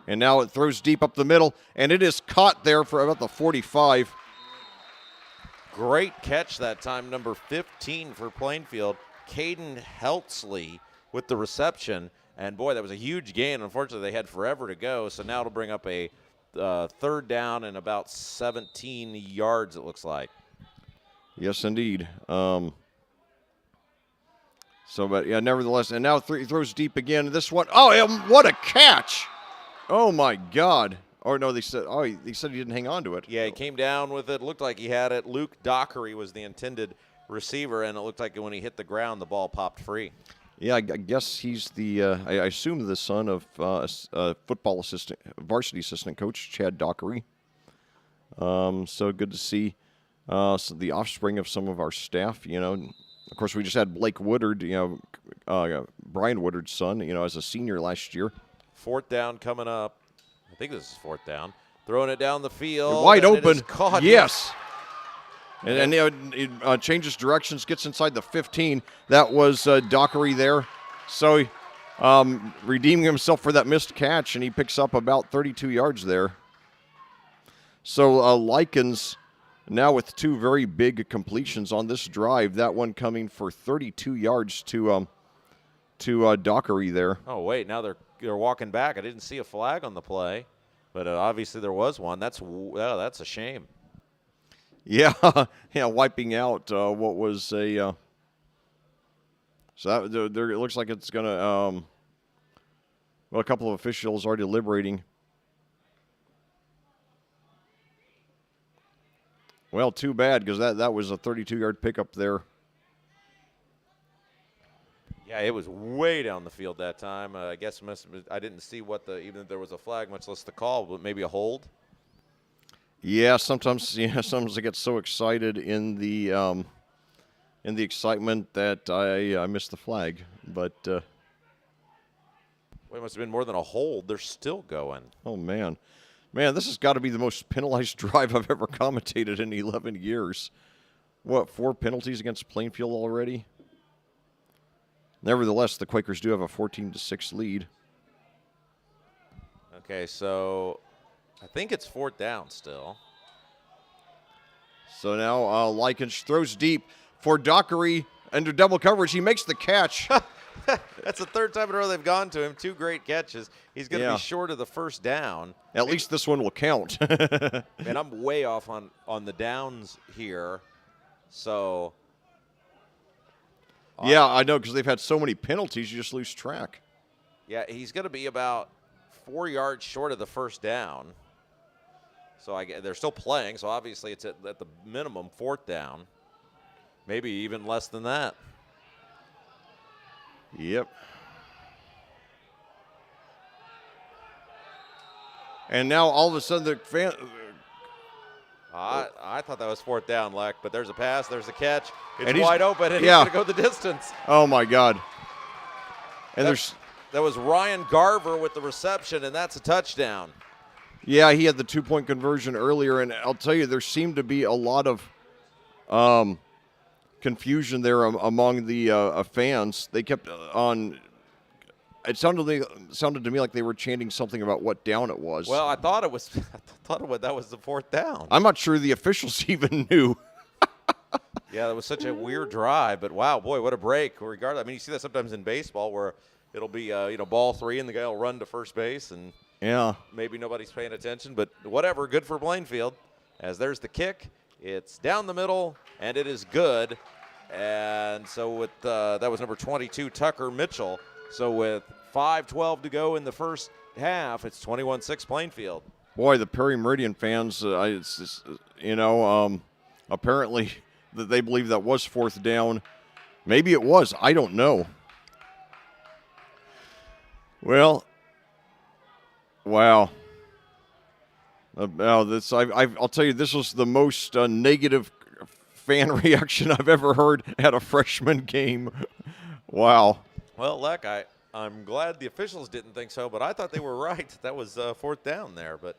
And now it throws deep up the middle, and it is caught there for about the 45. Great catch that time, number 15 for Plainfield, Caden Heltzley with the reception. And, boy, that was a huge gain. Unfortunately, they had forever to go, so now it'll bring up a third down and about 17 yards, it looks like. Yes, indeed. Nevertheless, and now he throws deep again. This one, what a catch! Oh, my God. Or, no, they said he didn't hang on to it. Yeah, he came down with it. Looked like he had it. Luke Dockery was the intended receiver, and it looked like when he hit the ground, the ball popped free. Yeah, I guess he's I assume the son of football varsity assistant coach Chad Dockery. So good to see the offspring of some of our staff. Of course, we just had Blake Woodard, Brian Woodard's son, as a senior last year. 4th down coming up. I think this is 4th down. Throwing it down the field. Wide open. It is caught. Yes. And it changes directions, gets inside the 15. That was Dockery there. So redeeming himself for that missed catch, and he picks up about 32 yards there. So Likens now with 2 very big completions on this drive. That one coming for 32 yards to Dockery there. Oh, wait, now they're walking back. I didn't see a flag on the play, but obviously there was one. That's a shame. Yeah, wiping out what was a. So it looks like it's going to. A couple of officials are deliberating. Well, too bad, because that was a 32-yard pickup there. Yeah, it was way down the field that time. I guess I didn't see even if there was a flag, much less the call, but maybe a hold. Yeah, sometimes I get so excited in the excitement that I miss the flag. But well, it must have been more than a hold. They're still going. Oh man, this has got to be the most penalized drive I've ever commentated in 11 years. What, 4 penalties against Plainfield already? Nevertheless, the Quakers do have a 14-6 lead. Okay, so I think it's 4th down still. So now Likens throws deep for Dockery under double coverage. He makes the catch. That's the third time in a row they've gone to him. 2 great catches. He's going to Yeah. be short of the first down. At least this one will count. Man, I'm way off on the downs here. So, Yeah, I know, because they've had so many penalties, you just lose track. yeah, he's going to be about 4 yards short of the first down. So they're still playing, so obviously it's at the minimum 4th down. Maybe even less than that. Yep. And now all of a sudden the fan. I thought that was 4th down, Leck, but there's a pass, there's a catch. It's And he's- wide open, and yeah. he's going to go the distance. Oh my God. And That was Ryan Garver with the reception, and that's a touchdown. yeah, he had the 2-point conversion earlier, and I'll tell you, there seemed to be a lot of confusion there among the fans. They kept on. It sounded to me like they were chanting something about what down it was. Well, I thought it was. That was the 4th down. I'm not sure the officials even knew. Yeah, that was such a weird drive, but wow, boy, what a break! Regardless, I mean, you see that sometimes in baseball where it'll be ball 3 and the guy will run to first base and Yeah. maybe nobody's paying attention, but whatever. Good for Plainfield, as there's the kick. It's down the middle and it is good. And so with that was number 22, Tucker Mitchell. So with 5:12 to go in the first half, it's 21-6 Plainfield. Boy, the Perry Meridian fans, apparently that they believe that was 4th down. Maybe it was. I don't know. Well, wow. I'll tell you, this was the most negative fan reaction I've ever heard at a freshman game. Wow. Well, Leck, I'm glad the officials didn't think so, but I thought they were right. That was 4th down there, but.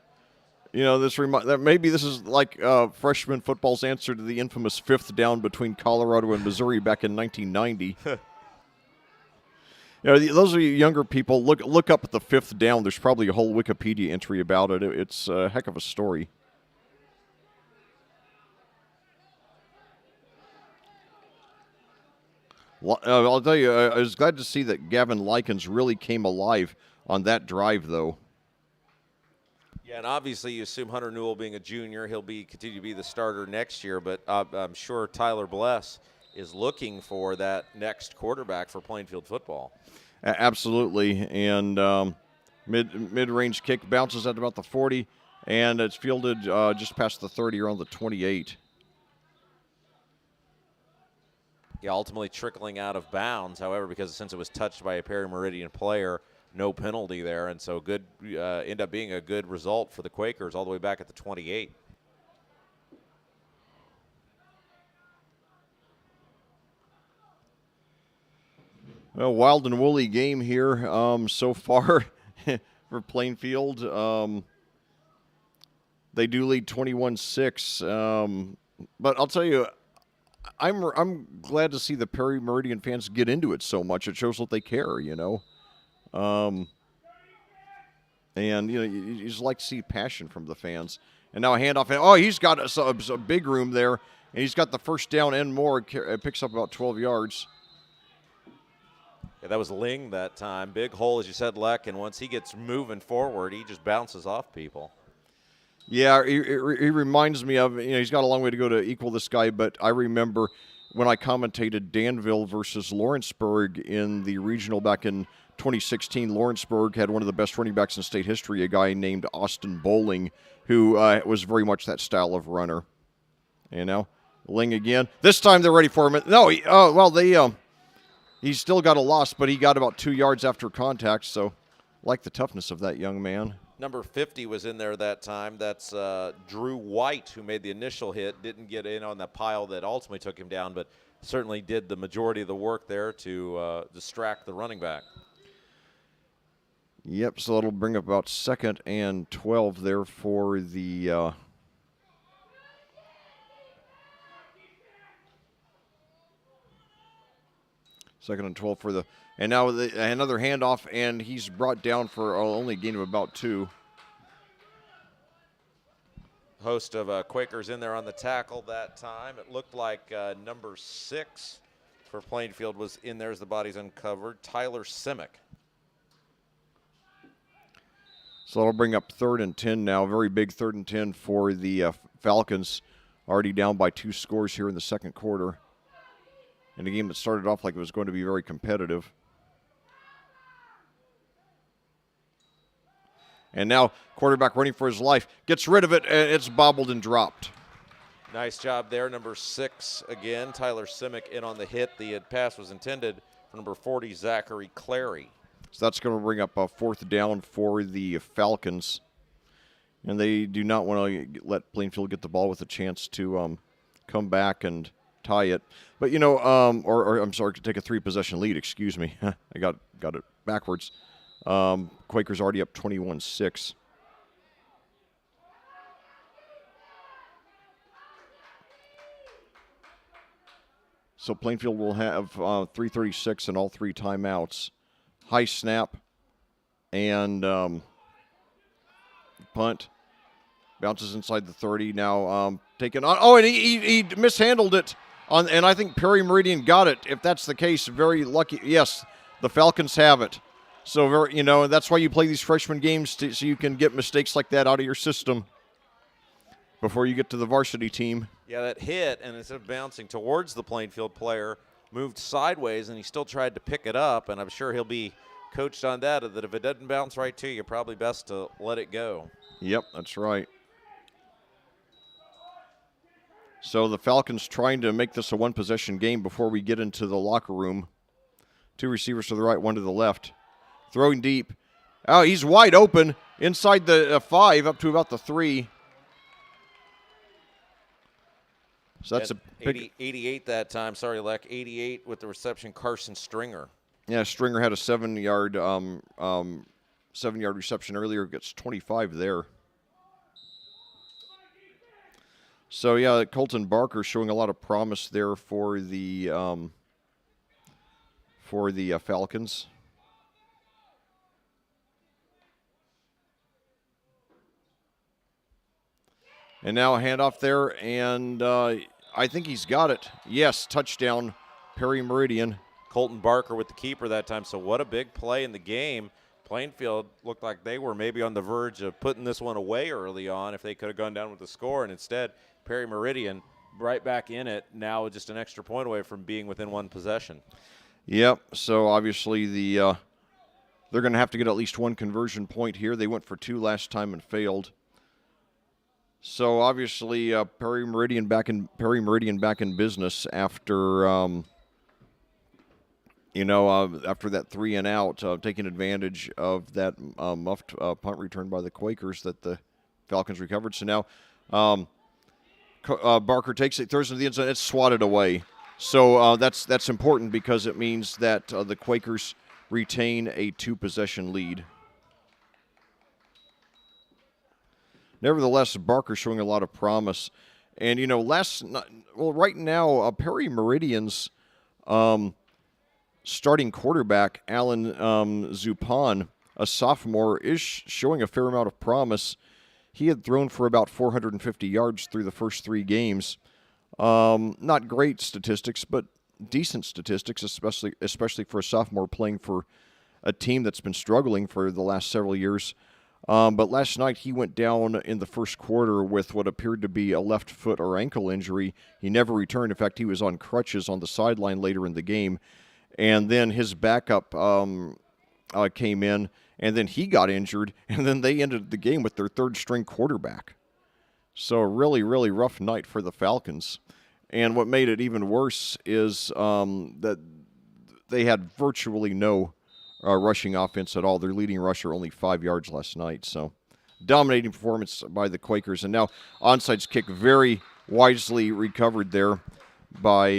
You know, maybe this is like freshman football's answer to the infamous 5th down between Colorado and Missouri back in 1990. Those are you younger people. Look up at the 5th down. There's probably a whole Wikipedia entry about it. It's a heck of a story. I'll tell you, I was glad to see that Gavin Likens really came alive on that drive, though. Yeah, and obviously you assume Hunter Newell being a junior, he'll continue to be the starter next year, but I'm sure Tyler Bless is looking for that next quarterback for Plainfield football. Absolutely, and mid-range kick bounces at about the 40, and it's fielded just past the 30 around the 28. Yeah, ultimately trickling out of bounds, however, because since it was touched by a Perry Meridian player, no penalty there, and so good end up being a good result for the Quakers all the way back at the 28. Well, wild and woolly game here so far for Plainfield. They do lead 21-6, but I'll tell you, I'm glad to see the Perry Meridian fans get into it so much. It shows that they care, you know. And you just like to see passion from the fans. And now a handoff. And, he's got a big room there, and he's got the first down and more. It picks up about 12 yards. Yeah, that was Ling that time. Big hole, as you said, Leck, and once he gets moving forward, he just bounces off people. Yeah, he reminds me of, he's got a long way to go to equal this guy, but I remember when I commentated Danville versus Lawrenceburg in the regional back in 2016, Lawrenceburg had one of the best running backs in state history, a guy named Austin Bowling, who was very much that style of runner. Ling again. This time they're ready for him. No, he's still got a loss, but he got about 2 yards after contact, so like the toughness of that young man. Number 50 was in there that time. That's Drew White, who made the initial hit. Didn't get in on the pile that ultimately took him down, but certainly did the majority of the work there to distract the running back. Yep, so that'll bring up about 2nd and 12 there for the 2nd and 12 for the, and now another handoff, and he's brought down for only a gain of about 2. host of Quakers in there on the tackle that time. It looked like number 6 for Plainfield was in there as the body's uncovered, Tyler Simic. So that'll bring up 3rd and 10 now. Very big 3rd and 10 for the Falcons. Already down by 2 scores here in the second quarter. In a game that started off like it was going to be very competitive. And now quarterback running for his life. Gets rid of it, and it's bobbled and dropped. Nice job there. Number 6 again, Tyler Simic in on the hit. The pass was intended for number 40, Zachary Clary. So that's going to bring up a 4th down for the Falcons. And they do not want to let Plainfield get the ball with a chance to come back and tie it. But, or I'm sorry, take a 3-possession lead, excuse me. I got it backwards. Quakers already up 21-6. So Plainfield will have 3:36 and all 3 timeouts. High snap and punt. Bounces inside the 30. Now taken on. Oh, and he mishandled it. And I think Perry Meridian got it. If that's the case, very lucky. Yes, the Falcons have it. So, that's why you play these freshman games so you can get mistakes like that out of your system before you get to the varsity team. Yeah, that hit, and instead of bouncing towards the Plainfield player, moved sideways, and he still tried to pick it up, and I'm sure he'll be coached on that if it doesn't bounce right to you, probably best to let it go. Yep, that's right. So the Falcons trying to make this a 1-possession game before we get into the locker room. 2 receivers to the right, 1 to the left. Throwing deep. Oh, he's wide open inside the 5 up to about the 3. So that's and a big 88 that time. Sorry, Leck. 88 with the reception, Carson Stringer. Yeah, Stringer had a 7-yard reception earlier. Gets 25 there. So yeah, Colton Barker showing a lot of promise there for the Falcons. And now a handoff there, and I think he's got it. Yes, touchdown, Perry Meridian. Colton Barker with the keeper that time. So what a big play in the game. Plainfield looked like they were maybe on the verge of putting this one away early on if they could have gone down with the score, and instead Perry Meridian right back in it, now just an extra point away from being within 1 possession. Yep, so obviously they're going to have to get at least 1 conversion point here. They went for 2 last time and failed. So obviously Perry Meridian back in business after after that 3 and out, taking advantage of that muffed punt return by the Quakers that the Falcons recovered. So now Barker takes it, throws it into the end zone. It's swatted away. So that's important because it means that the Quakers retain a 2-possession lead. Nevertheless, Barker showing a lot of promise. And, right now, Perry Meridian's starting quarterback, Alan Zupan, a sophomore, is showing a fair amount of promise. He had thrown for about 450 yards through the first 3 games. Not great statistics, but decent statistics, especially for a sophomore playing for a team that's been struggling for the last several years. But last night he went down in the first quarter with what appeared to be a left foot or ankle injury. He never returned. In fact, he was on crutches on the sideline later in the game. And then his backup came in, and then he got injured, and then they ended the game with their 3rd-string quarterback. So a really, really rough night for the Falcons. And what made it even worse is that they had virtually no rushing offense at all. Their leading rusher only 5 yards last night. So dominating performance by the Quakers. And now onside kick very wisely recovered there by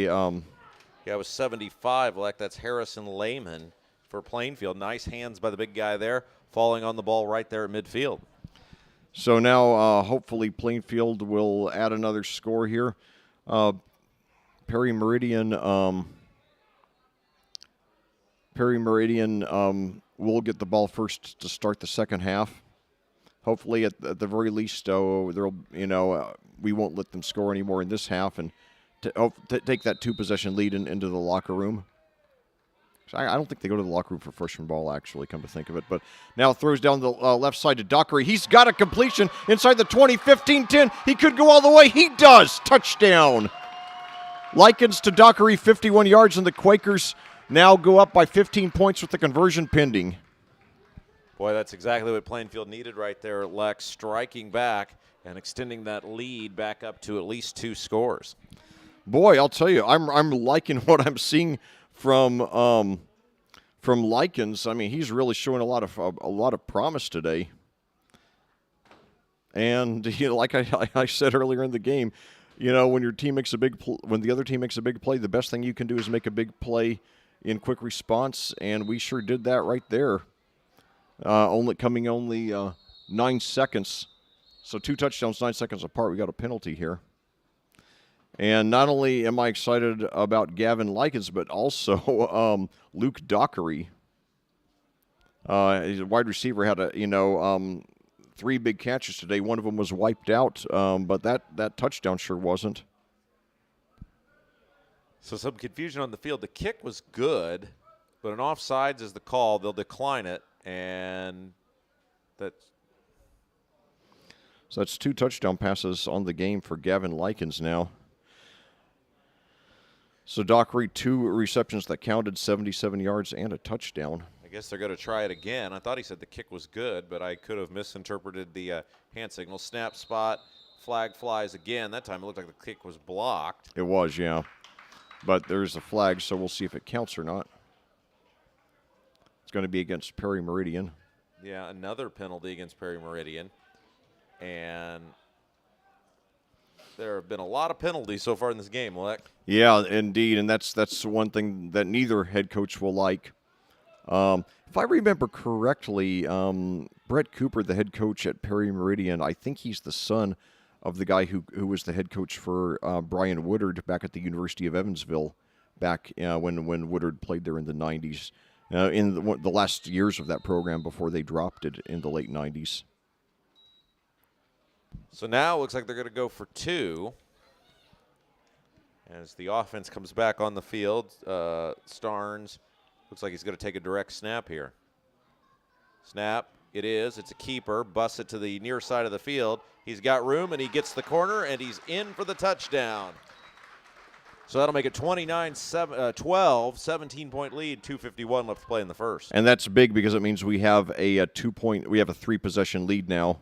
it was 75. Like that's Harrison Lehman for Plainfield. Nice hands by the big guy there, falling on the ball right there at midfield. So now hopefully Plainfield will add another score here. Perry Meridian will get the ball first to start the second half. hopefully at the very least, they'll we won't let them score anymore in this half and take that 2-possession lead into the locker room. I don't think they go to the locker room for freshman ball, actually, come to think of it. But now throws down the left side to Dockery. He's got a completion inside the 20, 15, 10. He could go all the way. He does. Touchdown. Likens to Dockery, 51 yards, and the Quakers now go up by 15 points with the conversion pending. Boy, that's exactly what Plainfield needed right there, Lex, striking back and extending that lead back up to at least 2 scores. Boy, I'll tell you, I'm liking what I'm seeing from Likens. I mean, he's really showing a lot of promise today. And like I said earlier in the game, when your team makes when the other team makes a big play, the best thing you can do is make a big play in quick response, and we sure did that right there. Only 9 seconds, so 2 touchdowns 9 seconds apart. We got a penalty here. And not only am I excited about Gavin Likens, but also Luke Dockery. He's a wide receiver, had 3 big catches today. One of them was wiped out, but that touchdown sure wasn't. So some confusion on the field. The kick was good, but an offsides is the call. They'll decline it, and so that's 2 touchdown passes on the game for Gavin Likens now. So Dockery, 2 receptions that counted, 77 yards and a touchdown. I guess they're going to try it again. I thought he said the kick was good, but I could have misinterpreted the hand signal. Snap spot, flag flies again. That time it looked like the kick was blocked. It was, yeah. But there's a flag, so we'll see if it counts or not. It's going to be against Perry Meridian. Yeah, another penalty against Perry Meridian. And there have been a lot of penalties so far in this game, Leck. Yeah, indeed, and that's one thing that neither head coach will like. If I remember correctly, Brett Cooper, the head coach at Perry Meridian, I think he's the son of the guy who was the head coach for Brian Woodard back at the University of Evansville back when Woodard played there in the 90s, in the last years of that program before they dropped it in the late 90s. So now it looks like they're going to go for 2. As the offense comes back on the field, Starnes looks like he's going to take a direct snap here. Snap, it is. It's a keeper. Busts it to the near side of the field. He's got room, and he gets the corner, and he's in for the touchdown. So that'll make it 29-12, 17-point lead, 2:51 left to play in the first. And that's big because it means we have a 3-possession lead now.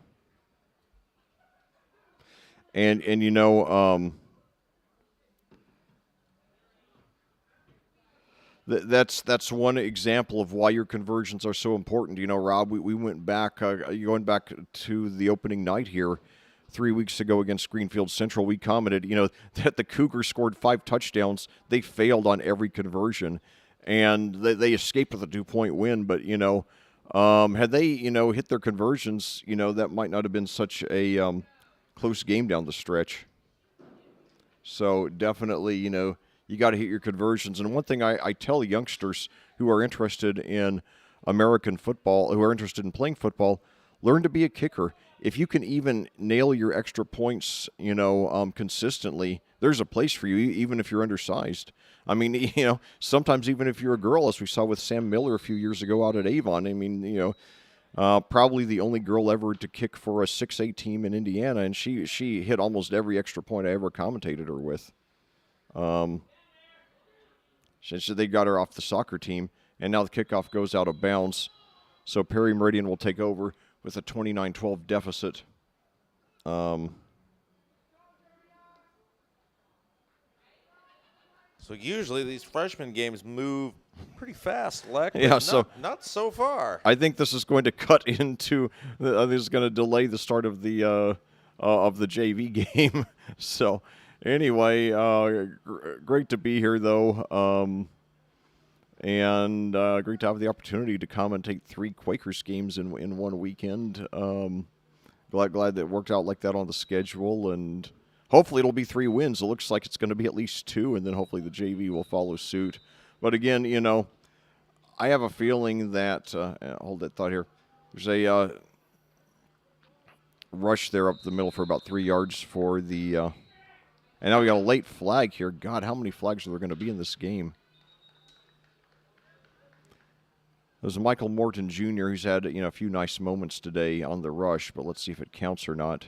And that's one example of why your conversions are so important. Rob, we went back, going back to the opening night here 3 weeks ago against Greenfield Central. We commented, that the Cougars scored 5 touchdowns. They failed on every conversion, and they escaped with a 2-point win. But, had they, hit their conversions, that might not have been such a close game down the stretch. So definitely, you got to hit your conversions. And one thing I tell youngsters who are interested in American football, who are interested in playing football, learn to be a kicker. If you can even nail your extra points, consistently, there's a place for you, even if you're undersized. I mean, sometimes even if you're a girl, as we saw with Sam Miller a few years ago out at Avon. I mean, probably the only girl ever to kick for a 6'8" team in Indiana, and she hit almost every extra point I ever commentated her with. So they got her off the soccer team, and now the kickoff goes out of bounds. So Perry Meridian will take over with a 29-12 deficit. So usually these freshman games move pretty fast, Leck. Yeah, not so far. I think this is going to cut into. This is going to delay the start of the JV game. So anyway, great to be here though, and great to have the opportunity to commentate 3 Quakers games in one weekend. Glad that it worked out like that on the schedule, and hopefully it'll be 3 wins. It looks like it's going to be at least 2, and then hopefully the JV will follow suit. But again, I have a feeling that hold that thought here. There's rush there up the middle for about 3 yards for the and now we got a late flag here. God, how many flags are there going to be in this game? There's Michael Morton Jr., who's had a few nice moments today on the rush, but let's see if it counts or not.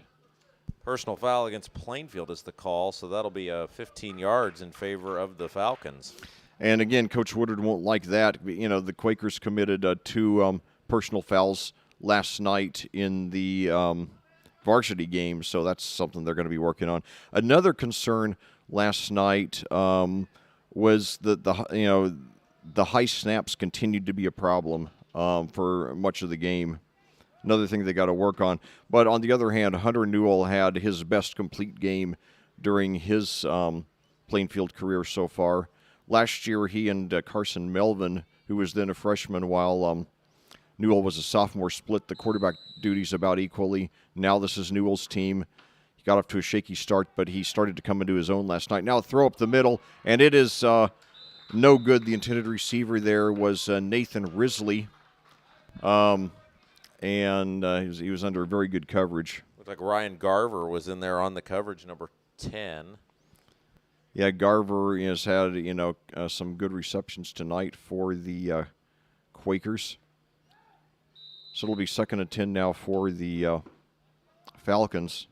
Personal foul against Plainfield is the call, so that'll be 15 yards in favor of the Falcons. And again, Coach Woodard won't like that. The Quakers committed 2 personal fouls last night in the varsity game, so that's something they're going to be working on. Another concern last night was that the high snaps continued to be a problem for much of the game. Another thing they got to work on. But on the other hand, Hunter Newell had his best complete game during his Plainfield career so far. Last year, he and Carson Melvin, who was then a freshman while Newell was a sophomore, split the quarterback duties about equally. Now this is Newell's team. He got off to a shaky start, but he started to come into his own last night. Now a throw up the middle, and it is no good. The intended receiver there was Nathan Risley. And he was under very good coverage. Looked like Ryan Garver was in there on the coverage, number 10. Yeah, Garver has had some good receptions tonight for the Quakers. So it'll be 2nd and 10 now for the Falcons.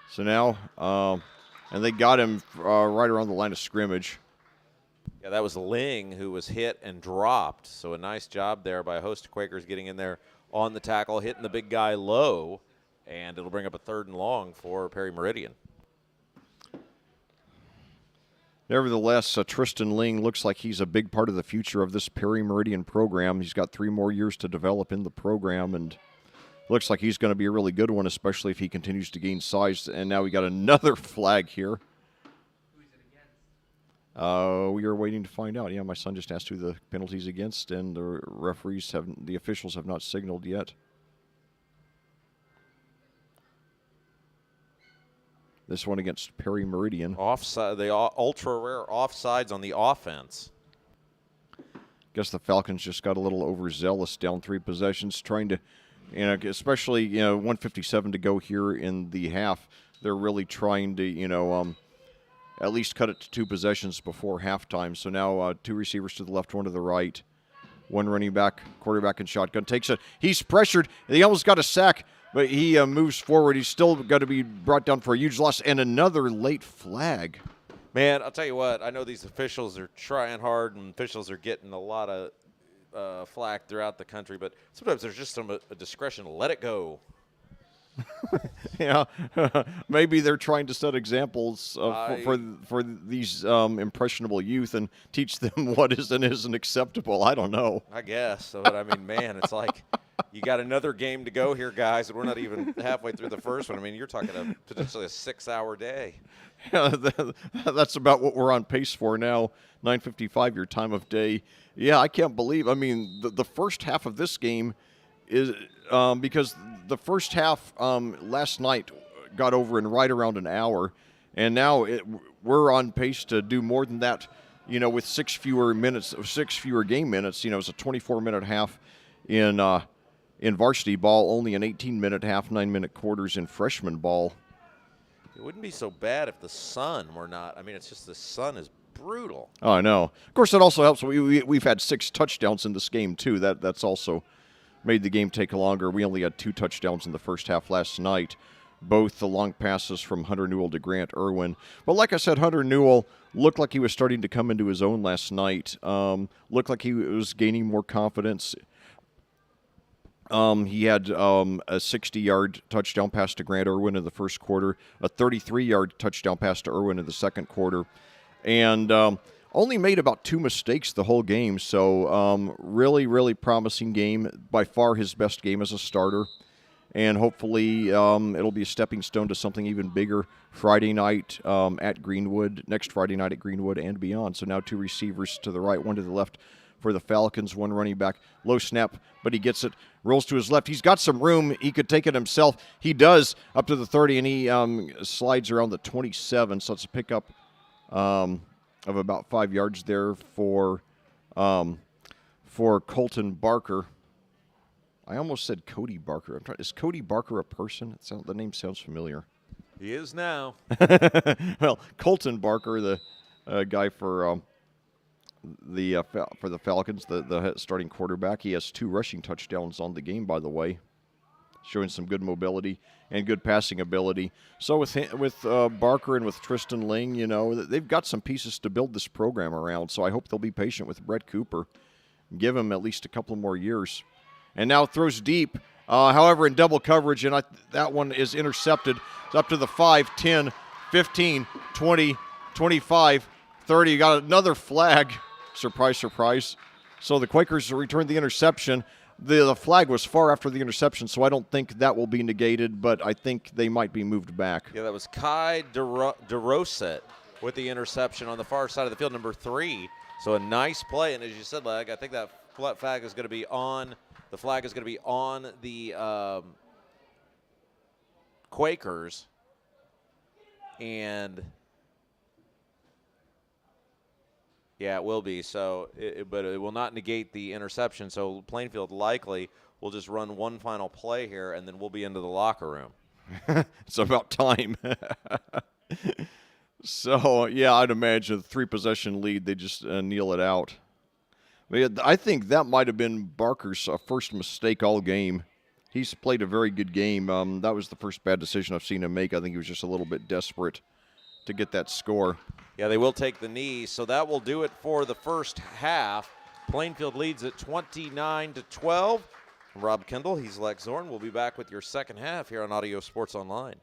So now. And they got him right around the line of scrimmage. Yeah, that was Ling who was hit and dropped. So a nice job there by a host of Quakers getting in there on the tackle, hitting the big guy low, and it'll bring up a 3rd and long for Perry Meridian. Nevertheless, Tristan Ling looks like he's a big part of the future of this Perry Meridian program. He's got 3 more years to develop in the program, and looks like he's going to be a really good one, especially if he continues to gain size. And now we got another flag here. Who's it against? We are waiting to find out. Yeah, my son just asked who the penalty's against, and the officials have not signaled yet. This one against Perry Meridian. Offside, the ultra rare offsides on the offense. Guess the Falcons just got a little overzealous down 3 possessions, trying to. Especially 1:57 to go here in the half. They're really trying to at least cut it to 2 possessions before halftime. So now 2 receivers to the left, 1 to the right, 1 running back, quarterback in shotgun takes it. He's pressured. He almost got a sack, but he moves forward. He's still got to be brought down for a huge loss and another late flag. Man, I'll tell you what. I know these officials are trying hard, and officials are getting a lot of flack throughout the country, but sometimes there's just some discretion. Let it go. Yeah, maybe they're trying to set examples for these impressionable youth and teach them what is and isn't acceptable. I don't know. I guess. But I mean, man, it's like you got another game to go here, guys, and we're not even halfway through the first one. I mean, you're talking potentially a 6-hour day. Yeah, that's about what we're on pace for now. 9:55 your time of day. Yeah, I can't believe. I mean, the first half of this game is because the first half last night got over in right around an hour, and now we're on pace to do more than that. With 6 fewer game minutes. It's a 24-minute half in varsity ball, only an 18-minute half, 9-minute quarters in freshman ball. It wouldn't be so bad if the sun were not. I mean, it's just the sun is brutal. Oh, I know. Of course, it also helps. We've had 6 touchdowns in this game, too. That's also made the game take longer. We only had 2 touchdowns in the first half last night, both the long passes from Hunter Newell to Grant Irwin. But like I said, Hunter Newell looked like he was starting to come into his own last night. Looked like he was gaining more confidence. He had a 60-yard touchdown pass to Grant Irwin in the first quarter, a 33-yard touchdown pass to Irwin in the second quarter, and only made about 2 mistakes the whole game. So really, really promising game. By far his best game as a starter. And hopefully it'll be a stepping stone to something even bigger Friday night at Greenwood, next Friday night at Greenwood and beyond. So now 2 receivers to the right, 1 to the left for the Falcons, 1 running back. Low snap, but he gets it, rolls to his left. He's got some room. He could take it himself. He does up to the 30, and he slides around the 27, so it's a pickup of about 5 yards there for Colton Barker. I almost said Cody Barker. Is Cody Barker a person? The name sounds familiar. He is now. Well, Colton Barker, the guy for the Falcons, the starting quarterback. He has 2 rushing touchdowns on the game, by the way, showing some good mobility and good passing ability. So with Barker and with Tristan Ling, they've got some pieces to build this program around. So I hope they'll be patient with Brett Cooper, give him at least a couple more years. And now throws deep. However, in double coverage, and that one is intercepted. It's up to the 5, 10, 15, 20, 25, 30. You got another flag. Surprise, surprise. So the Quakers returned the interception. The flag was far after the interception, so I don't think that will be negated, but I think they might be moved back. Yeah, that was Kai DeRoset with the interception on the far side of the field, number 3. So a nice play, and as you said, Lag, I think that flag is going to be on. The flag is going to be on the Quakers, and yeah, it will be. So, but it will not negate the interception. So Plainfield likely will just run one final play here, and then we'll be into the locker room. It's about time. So, yeah, I'd imagine a 3-possession lead, they just kneel it out. But yeah, I think that might have been Barker's first mistake all game. He's played a very good game. That was the first bad decision I've seen him make. I think he was just a little bit desperate to get that score. Yeah, they will take the knee, so that will do it for the first half. Plainfield leads at 29-12. Rob Kendall, he's Lex Zorn. We'll be back with your second half here on Audio Sports Online.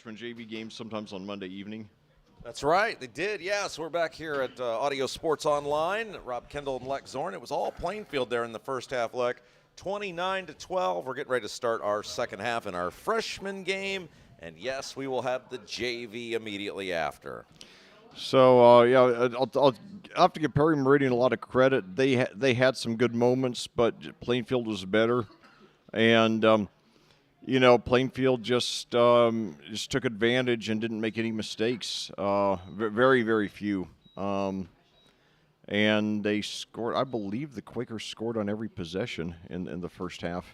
freshman JV games sometimes on Monday evening. That's right, they did. Yes, we're back here at Audio Sports Online. Rob Kendall and Lex Zorn. It was all Plainfield there in the first half, Lex. 29-12. We're getting ready to start our second half in our freshman game. And yes, we will have the JV immediately after. So, I'll have to give Perry Meridian a lot of credit. They had some good moments, but Plainfield was better. And, Plainfield just took advantage and didn't make any mistakes. Very, very few. And they scored. I believe the Quakers scored on every possession in the first half.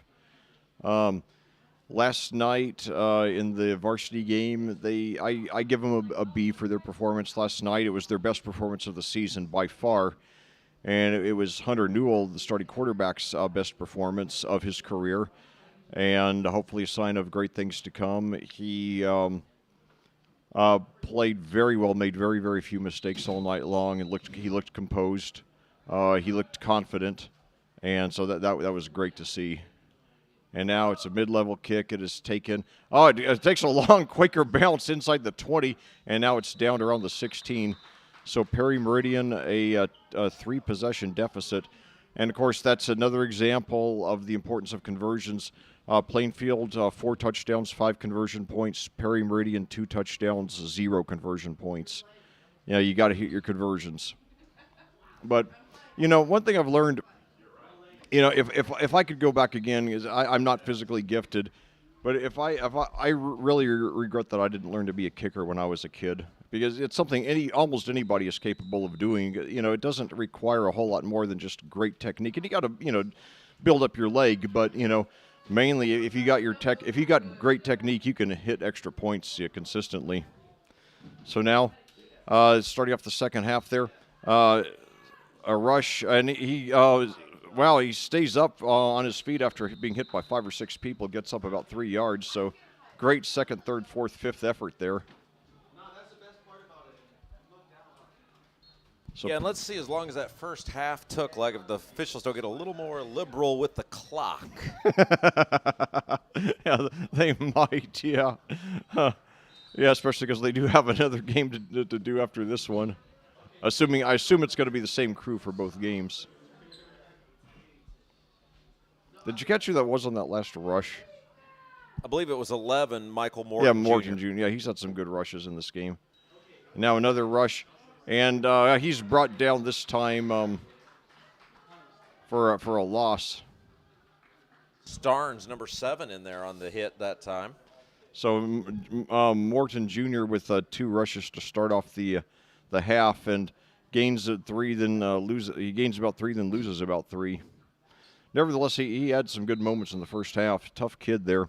Last night in the varsity game, I give them a B for their performance last night. It was their best performance of the season by far. And it was Hunter Newell, the starting quarterback's best performance of his career. And hopefully a sign of great things to come. He played very well, made very, very few mistakes all night long, and he looked composed. He looked confident, and so that was great to see. And now it's a mid-level kick. It is taken. Oh, it takes a long Quaker bounce inside the 20, and now it's down around the 16. So Perry Meridian, a 3-possession deficit. And, of course, that's another example of the importance of conversions. Plainfield, 4 touchdowns, 5 conversion points. Perry Meridian, 2 touchdowns, 0 conversion points. You got to hit your conversions. But, one thing I've learned, if I could go back again, is I'm not physically gifted, but I really regret that I didn't learn to be a kicker when I was a kid, because it's something almost anybody is capable of doing. It doesn't require a whole lot more than just great technique, and you got to build up your leg, but mainly if you got great technique, you can hit extra points consistently. So now, starting off the second half there, a rush, and he stays up on his feet after being hit by 5 or 6 people, gets up about 3 yards. So great second, third, fourth, fifth effort there. So, and let's see, as long as that first half took, like if the officials don't get a little more liberal with the clock. Yeah, they might, yeah. Yeah, especially because they do have another game to do after this one. I assume it's going to be the same crew for both games. Did you catch who that was on that last rush? I believe it was 11, Michael Morton. Yeah, Morton Jr. Yeah, he's had some good rushes in this game. Now another rush. And he's brought down this time for a loss. Starnes, number 7, in there on the hit that time. So Morton Jr. with 2 rushes to start off the half, and gains 3, then loses. He gains about 3, then loses about 3. Nevertheless, he had some good moments in the first half. Tough kid there.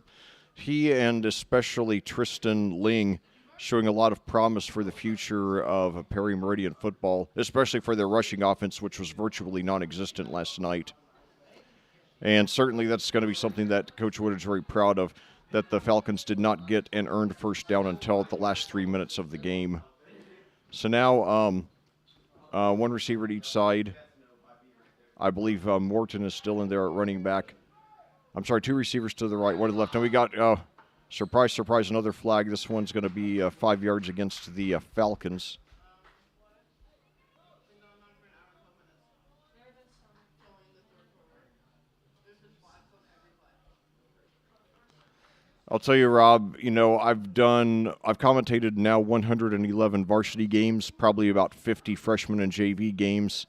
He and especially Tristan Ling showing a lot of promise for the future of Perry Meridian football, especially for their rushing offense, which was virtually non-existent last night. And certainly that's going to be something that Coach Wood is very proud of, that the Falcons did not get an earned first down until the last 3 minutes of the game. So now 1 receiver at each side. I believe Morton is still in there at running back. I'm sorry, 2 receivers to the right, 1 to the left. And we got... surprise, surprise, another flag. This one's going to be 5 yards against the Falcons. I'll tell you, Rob, I've commentated now 111 varsity games, probably about 50 freshman and JV games.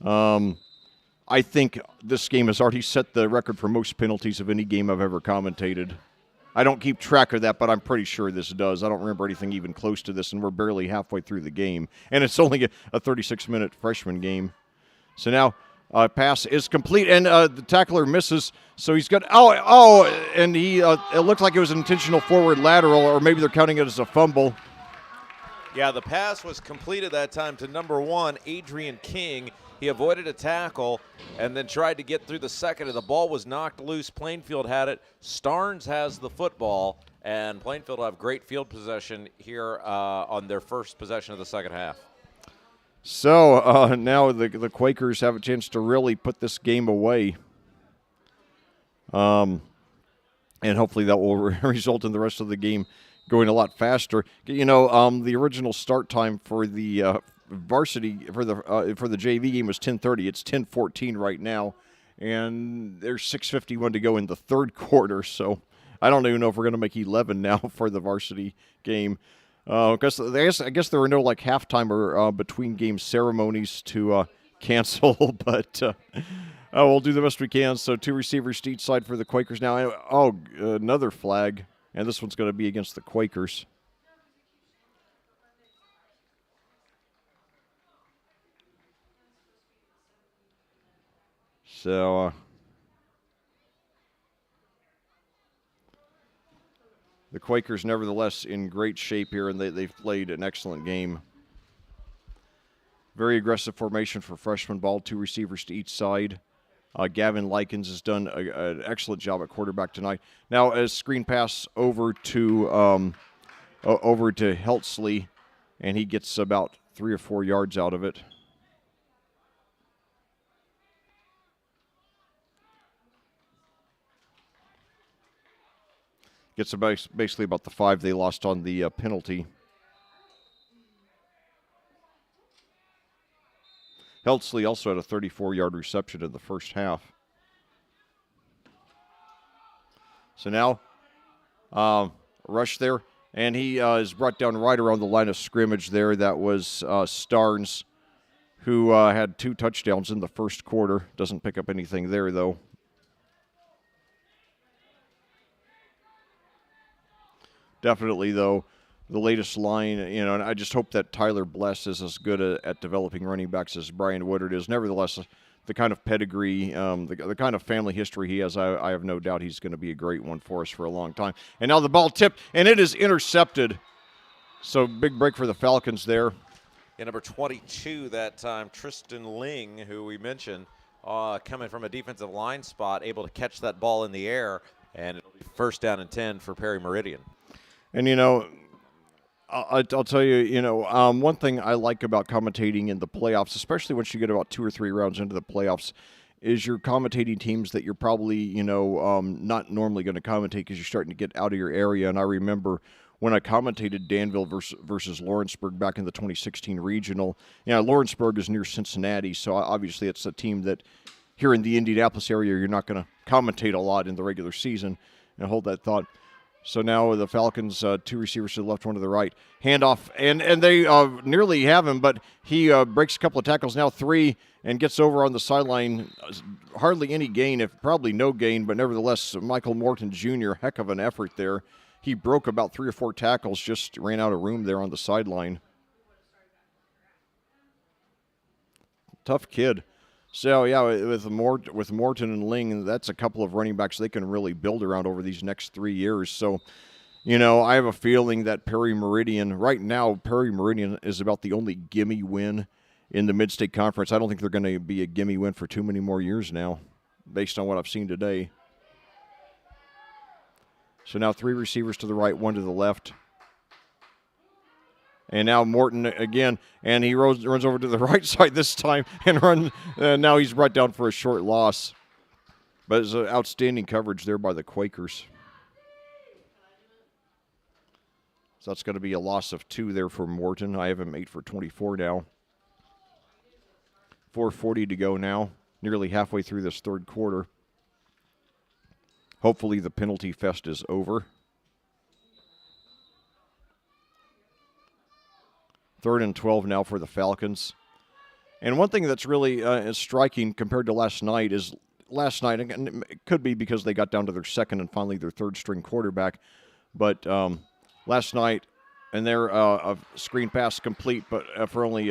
I think this game has already set the record for most penalties of any game I've ever commentated. I don't keep track of that, but I'm pretty sure this does. I don't remember anything even close to this, and we're barely halfway through the game. And it's only a 36-minute freshman game. So now pass is complete, and the tackler misses. So he's got and he it looked like it was an intentional forward lateral, or maybe they're counting it as a fumble. Yeah, the pass was completed that time to number 1, Adrian King. He avoided a tackle and then tried to get through the second, and the ball was knocked loose. Plainfield had it. Starnes has the football, and Plainfield will have great field possession here on their first possession of the second half. So now the Quakers have a chance to really put this game away. And hopefully that will result in the rest of the game going a lot faster. The original start time for the varsity for the JV game was 10:30. It's 10:14 right now, and there's 6:51 to go in the third quarter. So I don't even know if we're going to make 11 now for the varsity game. Because I guess there were no halftime or between game ceremonies to cancel, but we'll do the best we can. So 2 receivers to each side for the Quakers now. Another flag, and this one's going to be against the Quakers. So the Quakers, nevertheless, in great shape here, and they've played an excellent game. Very aggressive formation for freshman ball, 2 receivers to each side. Gavin Likens has done an excellent job at quarterback tonight. Now, a screen pass over to Heltzley, and he gets about 3 or 4 yards out of it. Gets basically about the 5 they lost on the penalty. Heltzley also had a 34-yard reception in the first half. So now, rush there, and he is brought down right around the line of scrimmage there. That was Starnes, who had 2 touchdowns in the first quarter. Doesn't pick up anything there, though. Definitely, though, the latest line, and I just hope that Tyler Bless is as good at developing running backs as Brian Woodard is. Nevertheless, the kind of pedigree, the kind of family history he has, I have no doubt he's going to be a great one for us for a long time. And now the ball tipped, and it is intercepted. So big break for the Falcons there. And number 22 that time, Tristan Ling, who we mentioned, coming from a defensive line spot, able to catch that ball in the air, and it'll be first down and 10 for Perry Meridian. And, I'll tell you, one thing I like about commentating in the playoffs, especially once you get about 2 or 3 rounds into the playoffs, is you're commentating teams that you're probably, not normally going to commentate because you're starting to get out of your area. And I remember when I commentated Danville versus Lawrenceburg back in the 2016 regional. Lawrenceburg is near Cincinnati, so obviously it's a team that here in the Indianapolis area you're not going to commentate a lot in the regular season. And hold that thought. So now the Falcons, 2 receivers to the left, 1 to the right. Handoff, and they nearly have him, but he breaks a couple of tackles, now 3, and gets over on the sideline. Hardly any gain, probably no gain, but nevertheless, Michael Morton Jr., heck of an effort there. He broke about 3 or 4 tackles, just ran out of room there on the sideline. Tough kid. So, yeah, with Morton and Ling, that's a couple of running backs they can really build around over these next 3 years. So, I have a feeling that Perry Meridian is about the only gimme win in the Mid-State Conference. I don't think they're going to be a gimme win for too many more years now, based on what I've seen today. So now 3 receivers to the right, 1 to the left. And now Morton again, and he runs over to the right side this time and now he's brought down for a short loss. But it's an outstanding coverage there by the Quakers. So that's going to be a loss of 2 there for Morton. I have him 8 for 24 now. 4:40 to go now, nearly halfway through this third quarter. Hopefully the penalty fest is over. 3rd and 12 now for the Falcons. And one thing that's really striking compared to last night, and it could be because they got down to their second and finally their 3rd string quarterback, but last night, and their a screen pass complete, but for only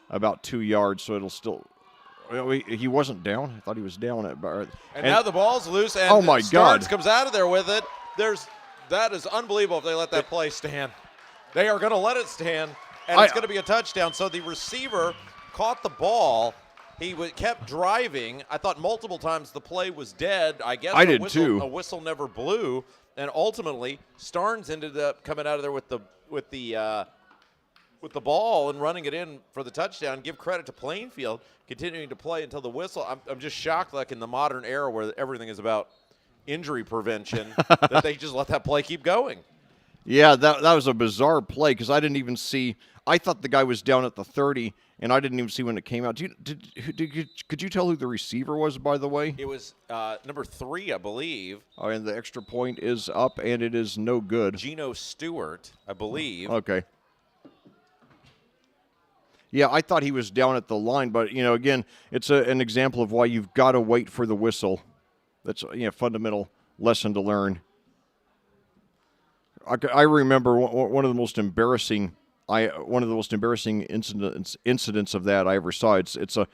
about 2 yards, so it'll still. He wasn't down. I thought he was down at. And now the ball's loose, and oh my God, Starnes comes out of there with it. That is unbelievable if they let that play stand. They are going to let it stand, and it's going to be a touchdown. So the receiver caught the ball. He kept driving. I thought multiple times the play was dead. I guess a whistle never blew, and ultimately Starnes ended up coming out of there with the ball and running it in for the touchdown. Give credit to Plainfield continuing to play until the whistle. I'm just shocked, like in the modern era where everything is about injury prevention, that they just let that play keep going. Yeah, that was a bizarre play because I didn't even see. I thought the guy was down at the 30, and I didn't even see when it came out. Could you tell who the receiver was, by the way? It was number 3, I believe. Oh, and the extra point is up, and it is no good. Geno Stewart, I believe. Okay. Yeah, I thought he was down at the line, but, again, it's an example of why you've got to wait for the whistle. That's a fundamental lesson to learn. I remember one of the most embarrassing incidents of that I ever saw. It was a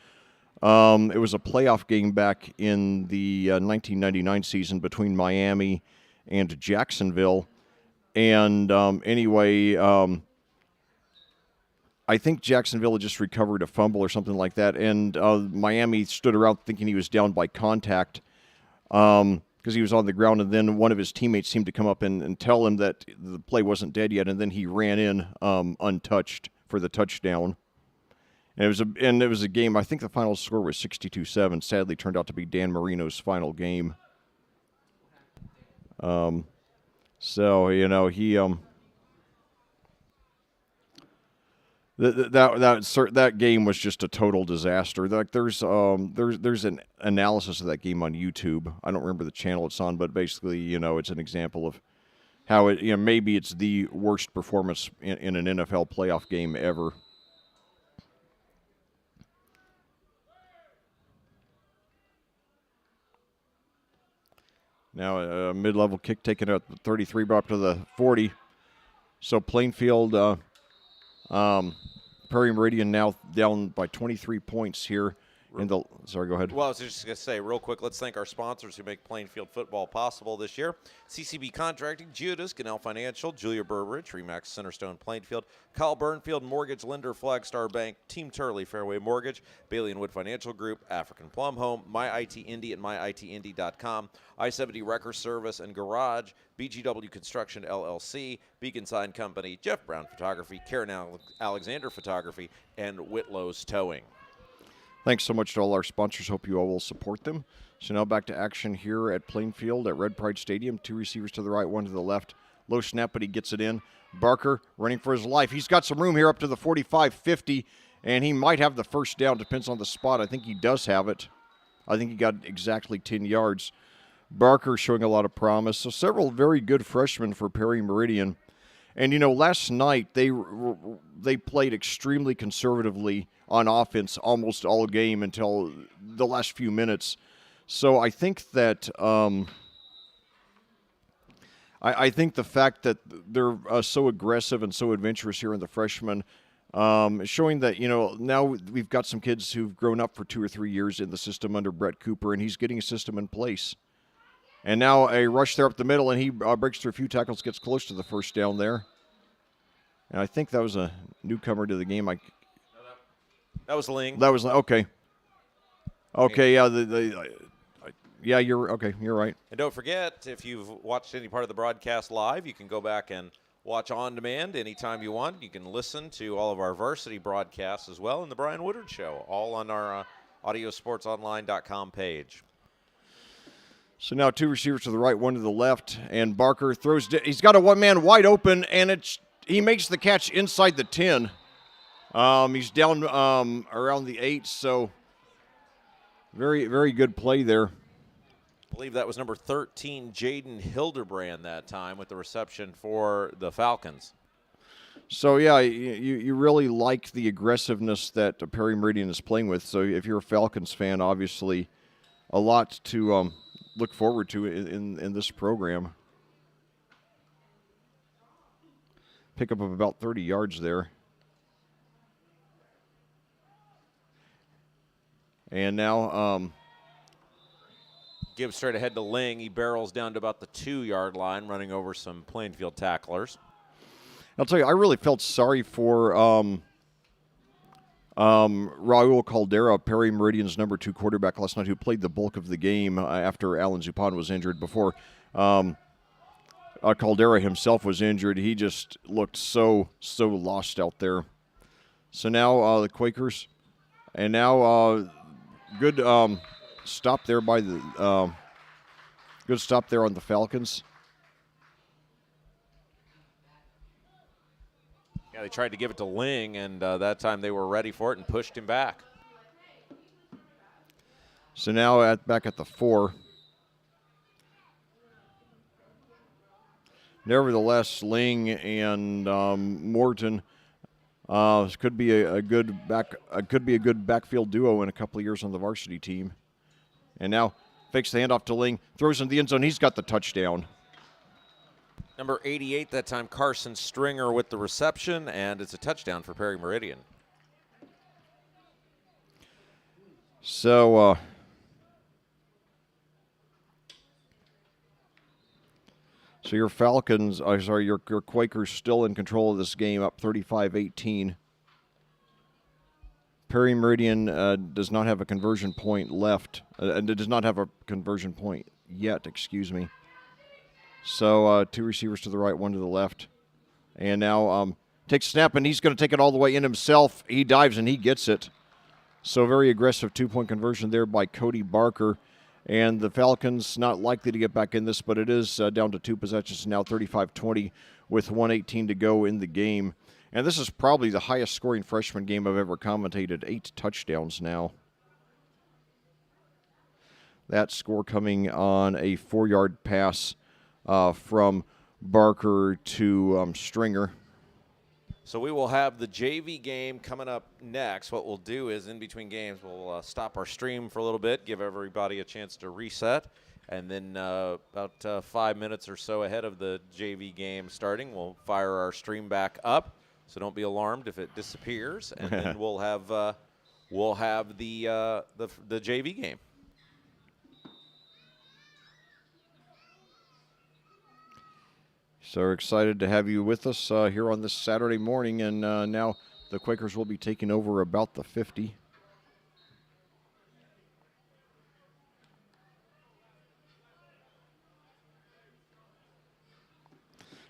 playoff game back in the 1999 season between Miami and Jacksonville, and I think Jacksonville had just recovered a fumble or something like that, and Miami stood around thinking he was down by contact because he was on the ground, and then one of his teammates seemed to come up and tell him that the play wasn't dead yet, and then he ran in untouched for the touchdown. And it was a game, I think the final score was 62-7. Sadly, turned out to be Dan Marino's final game. That game was just a total disaster. Like there's an analysis of that game on YouTube. I don't remember the channel it's on, but basically, it's an example of how maybe it's the worst performance in an NFL playoff game ever. Now a mid-level kick taken at 33, brought up to the 40. So Plainfield. Prairie Meridian now down by 23 points here. Sorry, go ahead. Well, I was just going to say real quick, let's thank our sponsors who make Plainfield football possible this year. CCB Contracting, Geodis, Canal Financial, Julia Burbridge, Remax Centerstone Plainfield, Kyle Burnfield, Mortgage Lender, Flagstar Bank, Team Turley, Fairway Mortgage, Bailey & Wood Financial Group, African Plum Home, MyIT Indy at myITindy.com, I-70 Wrecker Service and Garage, BGW Construction LLC, Beacon Sign Company, Jeff Brown Photography, Karen Alexander Photography, and Whitlow's Towing. Thanks so much to all our sponsors. Hope you all will support them. So now back to action here at Plainfield at Red Pride Stadium. 2 receivers to the right, 1 to the left. Low snap, but he gets it in. Barker running for his life. He's got some room here up to the 45-50, and he might have the first down. Depends on the spot. I think he does have it. I think he got exactly 10 yards. Barker showing a lot of promise. So several very good freshmen for Perry Meridian. And, last night they played extremely conservatively on offense almost all game until the last few minutes. So I think that I think the fact that they're so aggressive and so adventurous here in the freshmen, showing that, now we've got some kids who've grown up for 2 or 3 years in the system under Brett Cooper, and he's getting a system in place. And now a rush there up the middle, and he breaks through a few tackles, gets close to the first down there. And I think that was a newcomer to the game. That was Ling. That was okay. Okay, yeah, you're okay. You're right. And don't forget, if you've watched any part of the broadcast live, you can go back and watch on demand anytime you want. You can listen to all of our varsity broadcasts as well, and the Brian Woodard Show, all on our audiosportsonline.com page. So now 2 receivers to the right, 1 to the left, and Barker throws. He's got a one-man wide open, and he makes the catch inside the 10. He's down around the 8, so very, very good play there. I believe that was number 13, Jaden Hildebrand that time with the reception for the Falcons. So, yeah, you really like the aggressiveness that Perry Meridian is playing with. So if you're a Falcons fan, obviously a lot to look forward to in this program. Pickup of about 30 yards there. And now Gibbs straight ahead to Ling. He barrels down to about the 2-yard line, running over some Plainfield tacklers. I'll tell you, I really felt sorry for Raul Caldera, Perry Meridian's number 2 quarterback last night, who played the bulk of the game after Alan Zupan was injured. Before Caldera himself was injured, he just looked so lost out there. So now the Quakers, and now good stop there by the good stop there on the Falcons. Yeah, they tried to give it to Ling, and that time they were ready for it and pushed him back. So now back at the 4. Nevertheless, Ling and Morton could be a good backfield duo in a couple of years on the varsity team. And now fakes the handoff to Ling, throws in the end zone. He's got the touchdown. Number 88 that time, Carson Stringer with the reception, and it's a touchdown for Perry Meridian. So your Falcons, your Quakers still in control of this game, up 35-18. Perry Meridian does not have a conversion point left, and it does not have a conversion point yet, excuse me. So 2 receivers to the right, 1 to the left. And now takes a snap, and he's going to take it all the way in himself. He dives, and he gets it. So very aggressive 2-point conversion there by Cody Barker. And the Falcons not likely to get back in this, but it is down to 2 possessions now, 35-20 with 1:18 to go in the game. And this is probably the highest scoring freshman game I've ever commentated, 8 touchdowns now. That score coming on a 4-yard pass from Barker to Stringer. So we will have the JV game coming up next. What we'll do is in between games, we'll stop our stream for a little bit, give everybody a chance to reset, and then about 5 minutes or so ahead of the JV game starting, we'll fire our stream back up. So don't be alarmed if it disappears, and then we'll have the JV game. So we're excited to have you with us here on this Saturday morning, and now the Quakers will be taking over about the 50.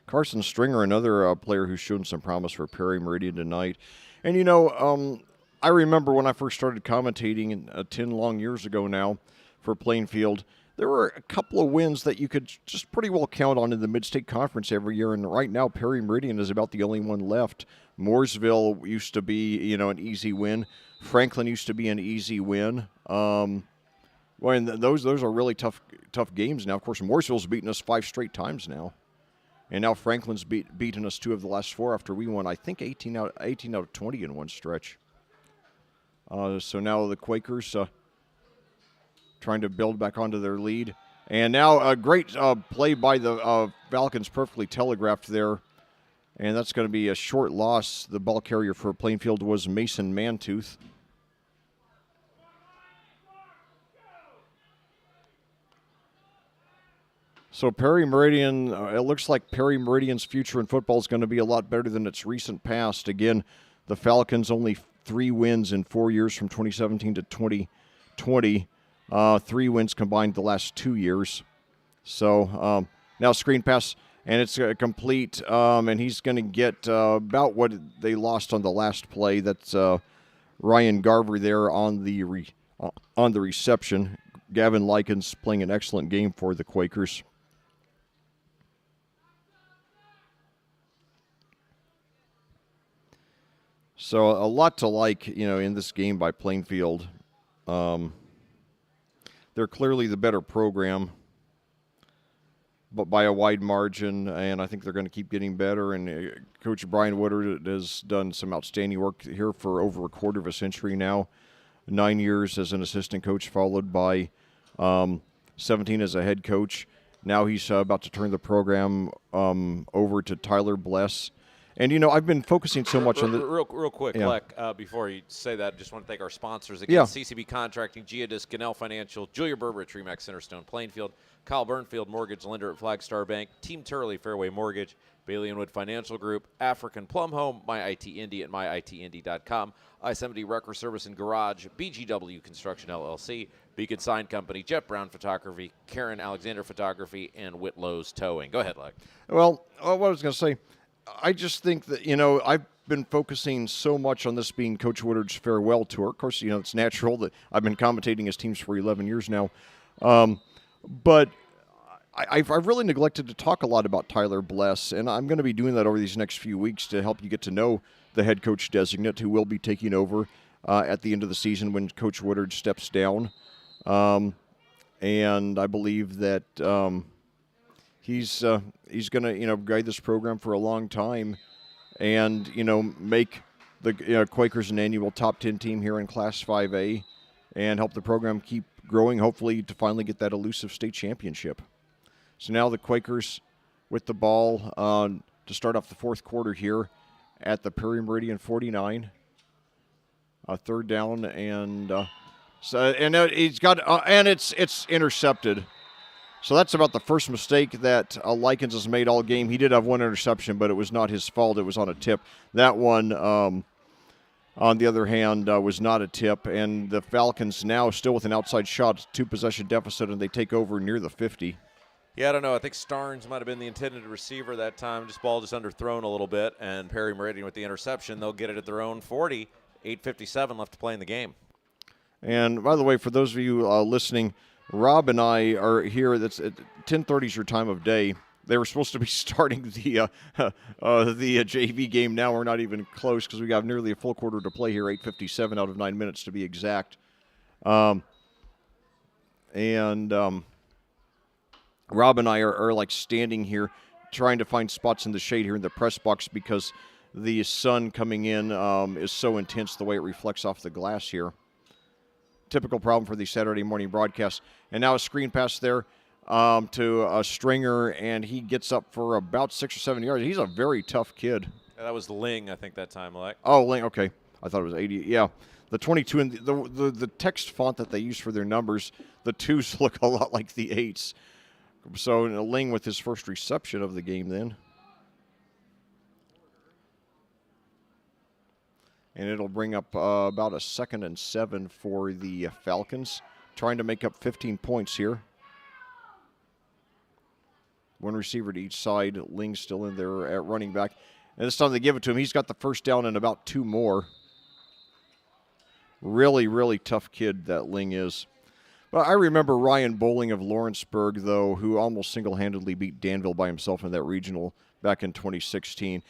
Carson Stringer, another player who's shown some promise for Perry Meridian tonight. And, I remember when I first started commentating 10 long years ago now for Plainfield, there were a couple of wins that you could just pretty well count on in the Mid-State Conference every year, and right now Perry Meridian is about the only one left. Mooresville used to be, an easy win. Franklin used to be an easy win. And those are really tough games now. Of course, Mooresville's beaten us 5 straight times now, and now Franklin's beaten us 2 of the last 4 after we won, I think, 18 out of 20 in one stretch. So now the Quakers trying to build back onto their lead. And now a great play by the Falcons, perfectly telegraphed there. And that's going to be a short loss. The ball carrier for Plainfield was Mason Mantooth. So Perry Meridian, it looks like Perry Meridian's future in football is going to be a lot better than its recent past. Again, the Falcons only 3 wins in 4 years from 2017 to 2020. 3 wins combined the last 2 years. So now screen pass, and it's complete, and he's going to get about what they lost on the last play. That's Ryan Garver there on the reception. Gavin Likens playing an excellent game for the Quakers. So a lot to like, in this game by Plainfield. They're clearly the better program, but by a wide margin, and I think they're going to keep getting better. And Coach Brian Woodard has done some outstanding work here for over a quarter of a century now. 9 years as an assistant coach, followed by 17 as a head coach. Now he's about to turn the program over to Tyler Bless. And, I've been focusing so much on the... Real quick, yeah. Leck, before you say that, just want to thank our sponsors again. Yeah. CCB Contracting, Geodis, Ganell Financial, Julia Burbridge, Remax Centerstone, Plainfield, Kyle Burnfield, Mortgage Lender at Flagstar Bank, Team Turley, Fairway Mortgage, Bailey & Wood Financial Group, African Plum Home, My IT Indy at myitindy.com, I-70 Record Service and Garage, BGW Construction LLC, Beacon Sign Company, Jeff Brown Photography, Karen Alexander Photography, and Whitlow's Towing. Go ahead, Leck. Well, what I was going to say, I just think that, I've been focusing so much on this being Coach Woodard's farewell tour. Of course, it's natural that I've been commentating his teams for 11 years now. But I've really neglected to talk a lot about Tyler Bless, and I'm going to be doing that over these next few weeks to help you get to know the head coach designate who will be taking over at the end of the season when Coach Woodard steps down. And I believe that he's going to guide this program for a long time, and make the Quakers an annual top 10 team here in Class 5A, and help the program keep growing, hopefully to finally get that elusive state championship. So now the Quakers with the ball to start off the fourth quarter here at the Perry Meridian 49. Third down, and he's got and it's intercepted. So that's about the first mistake that Likens has made all game. He did have one interception, but it was not his fault. It was on a tip. That one, on the other hand, was not a tip, and the Falcons now still with an outside shot, 2-possession deficit, and they take over near the 50. Yeah, I don't know. I think Starnes might have been the intended receiver that time. Ball just underthrown a little bit, and Perry Meridian with the interception. They'll get it at their own 40. 8:57 left to play in the game. And by the way, for those of you listening, Rob and I are here. That's at 10:30 is your time of day. They were supposed to be starting the JV game. Now we're not even close because we got nearly a full quarter to play here. 8:57 out of 9 minutes to be exact. Rob and I are like standing here trying to find spots in the shade here in the press box because the sun coming in is so intense the way it reflects off the glass here. Typical problem for the Saturday morning broadcast. And now a screen pass there to a Stringer, and he gets up for about 6 or 7 yards. He's a very tough kid. Yeah, that was Ling, I think, that time, Alec. Oh, Ling, okay. I thought it was 80. Yeah, the 22 and the text font that they use for their numbers, the 2s look a lot like the 8s. So Ling with his first reception of the game then. And it'll bring up about a 2nd and 7 for the Falcons, trying to make up 15 points here. One receiver to each side. Ling's still in there at running back. And this time they give it to him. He's got the first down and about 2 more. Really, really tough kid that Ling is. But I remember Ryan Bowling of Lawrenceburg, though, who almost single-handedly beat Danville by himself in that regional back in 2016.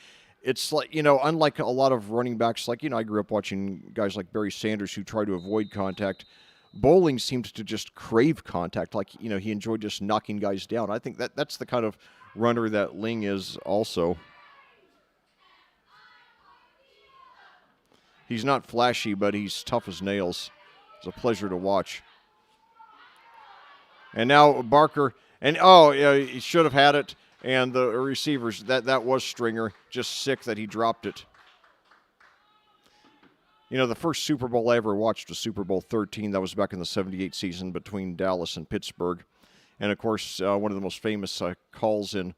It's like, unlike a lot of running backs, like, I grew up watching guys like Barry Sanders who try to avoid contact. Bowling seemed to just crave contact. Like, he enjoyed just knocking guys down. I think that's the kind of runner that Ling is also. He's not flashy, but he's tough as nails. It's a pleasure to watch. And now Barker, and he should have had it. And the receivers, that was Stringer, just sick that he dropped it. The first Super Bowl I ever watched was Super Bowl 13. That was back in the 78 season between Dallas and Pittsburgh. And, of course, one of the most famous calls in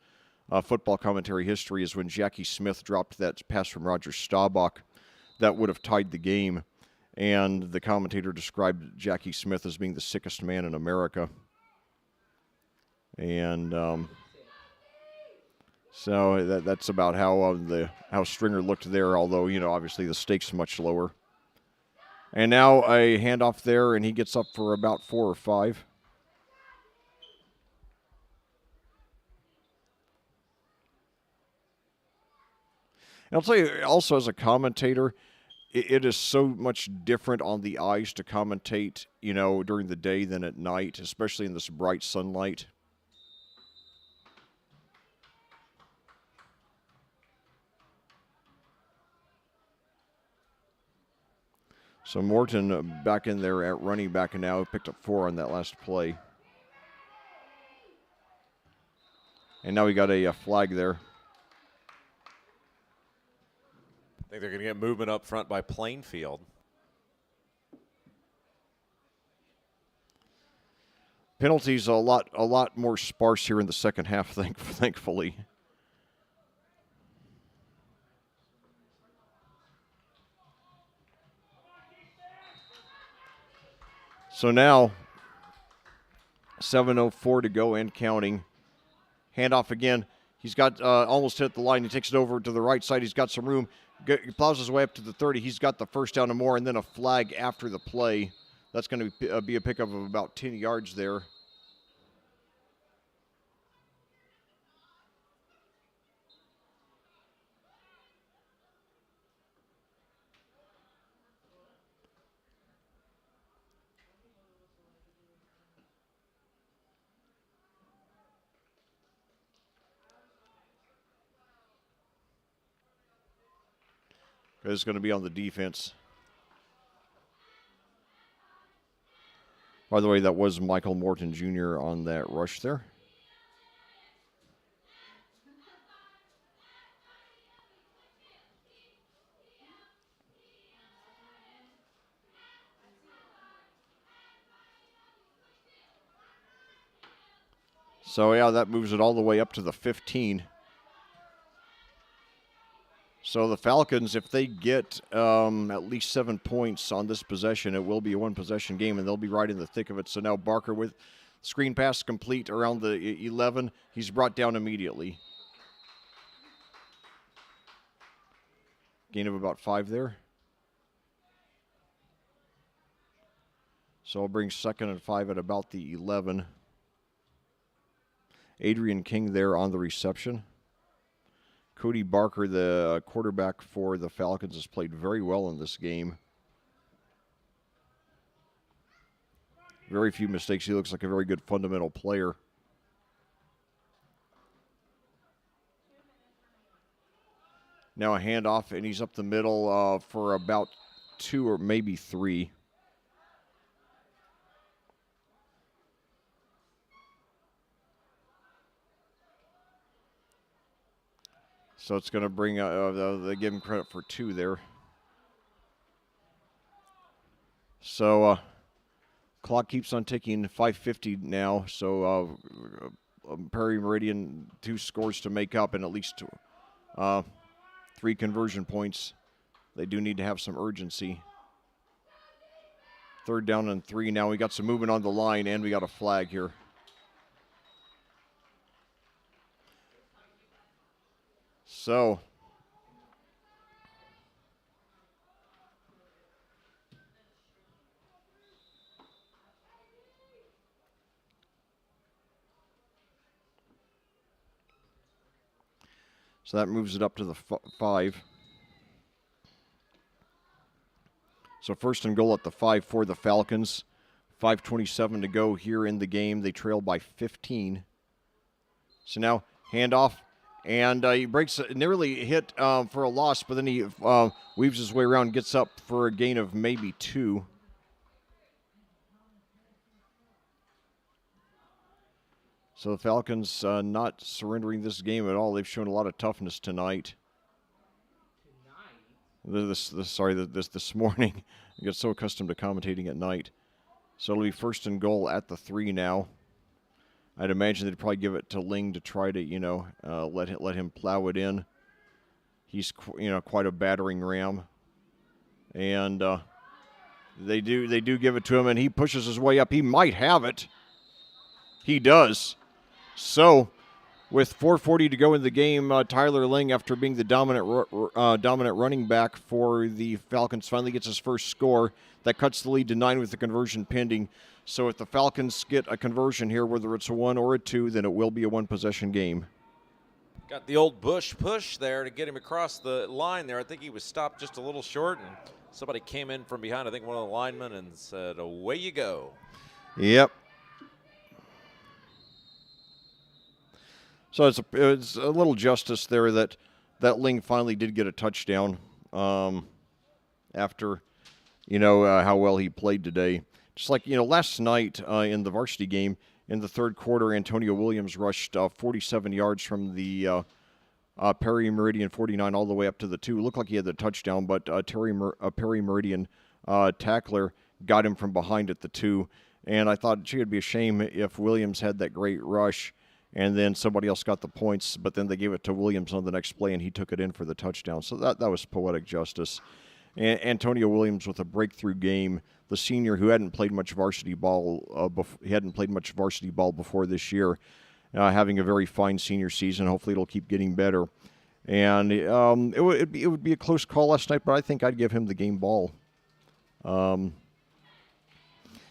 football commentary history is when Jackie Smith dropped that pass from Roger Staubach that would have tied the game. And the commentator described Jackie Smith as being the sickest man in America. And so that's about how Stringer looked there, although, obviously the stakes much lower. And now a handoff there, and he gets up for about 4 or 5. And I'll tell you, also as a commentator, it is so much different on the eyes to commentate, during the day than at night, especially in this bright sunlight. So Morton back in there at running back, and now picked up 4 on that last play. And now we got a flag there. I think they're going to get movement up front by Plainfield. Penalties a lot more sparse here in the second half, thankfully. So now, 7:04 to go and counting. Handoff again. He's got almost hit the line. He takes it over to the right side. He's got some room. He plows his way up to the 30. He's got the first down and more, and then a flag after the play. That's going to be a pickup of about 10 yards there. It's going to be on the defense. By the way, that was Michael Morton Jr. on that rush there. So, yeah, that moves it all the way up to the 15. So the Falcons, if they get at least 7 points on this possession, it will be a one-possession game, and they'll be right in the thick of it. So now Barker with screen pass complete around the 11. He's brought down immediately. Gain of about 5 there. So I'll bring 2nd and 5 at about the 11. Adrian King there on the reception. Cody Barker, the quarterback for the Falcons, has played very well in this game. Very few mistakes. He looks like a very good fundamental player. Now a handoff, and he's up the middle for about 2 or maybe 3. So it's going to bring, they give him credit for 2 there. So clock keeps on ticking, 5:50 now. So Perry Meridian, 2 scores to make up and at least 3 conversion points. They do need to have some urgency. 3rd down and 3 now. We got some movement on the line, and we got a flag here. So that moves it up to the 5. So 1st and goal at the 5 for the Falcons. 5:27 to go here in the game. They trail by 15. So now handoff. And he breaks, nearly hit for a loss, but then he weaves his way around, gets up for a gain of maybe 2. So the Falcons not surrendering this game at all. They've shown a lot of toughness tonight. This morning. I get so accustomed to commentating at night. So it'll be 1st and goal at the 3 now. I'd imagine they'd probably give it to Ling to try to, let him plow it in. He's, quite a battering ram, and they do give it to him, and he pushes his way up. He might have it. He does. So, with 4:40 to go in the game, Tyler Ling, after being the dominant running back for the Falcons, finally gets his first score. That cuts the lead to 9 with the conversion pending. So if the Falcons get a conversion here, whether it's a 1 or a 2, then it will be a one-possession game. Got the old Bush push there to get him across the line there. I think he was stopped just a little short, and somebody came in from behind, I think one of the linemen, and said, away you go. Yep. So it's a little justice there that Ling finally did get a touchdown after, how well he played today. Just like, last night in the varsity game, in the 3rd quarter, Antonio Williams rushed 47 yards from the Perry Meridian 49 all the way up to the 2. Looked like he had the touchdown, but Perry Meridian tackler got him from behind at the 2. And I thought, gee, it'd be a shame if Williams had that great rush and then somebody else got the points, but then they gave it to Williams on the next play, and he took it in for the touchdown. So that was poetic justice. And Antonio Williams with a breakthrough game, the senior who hadn't played much varsity ball before this year, having a very fine senior season. Hopefully it'll keep getting better. And it would be a close call last night, but I think I'd give him the game ball. When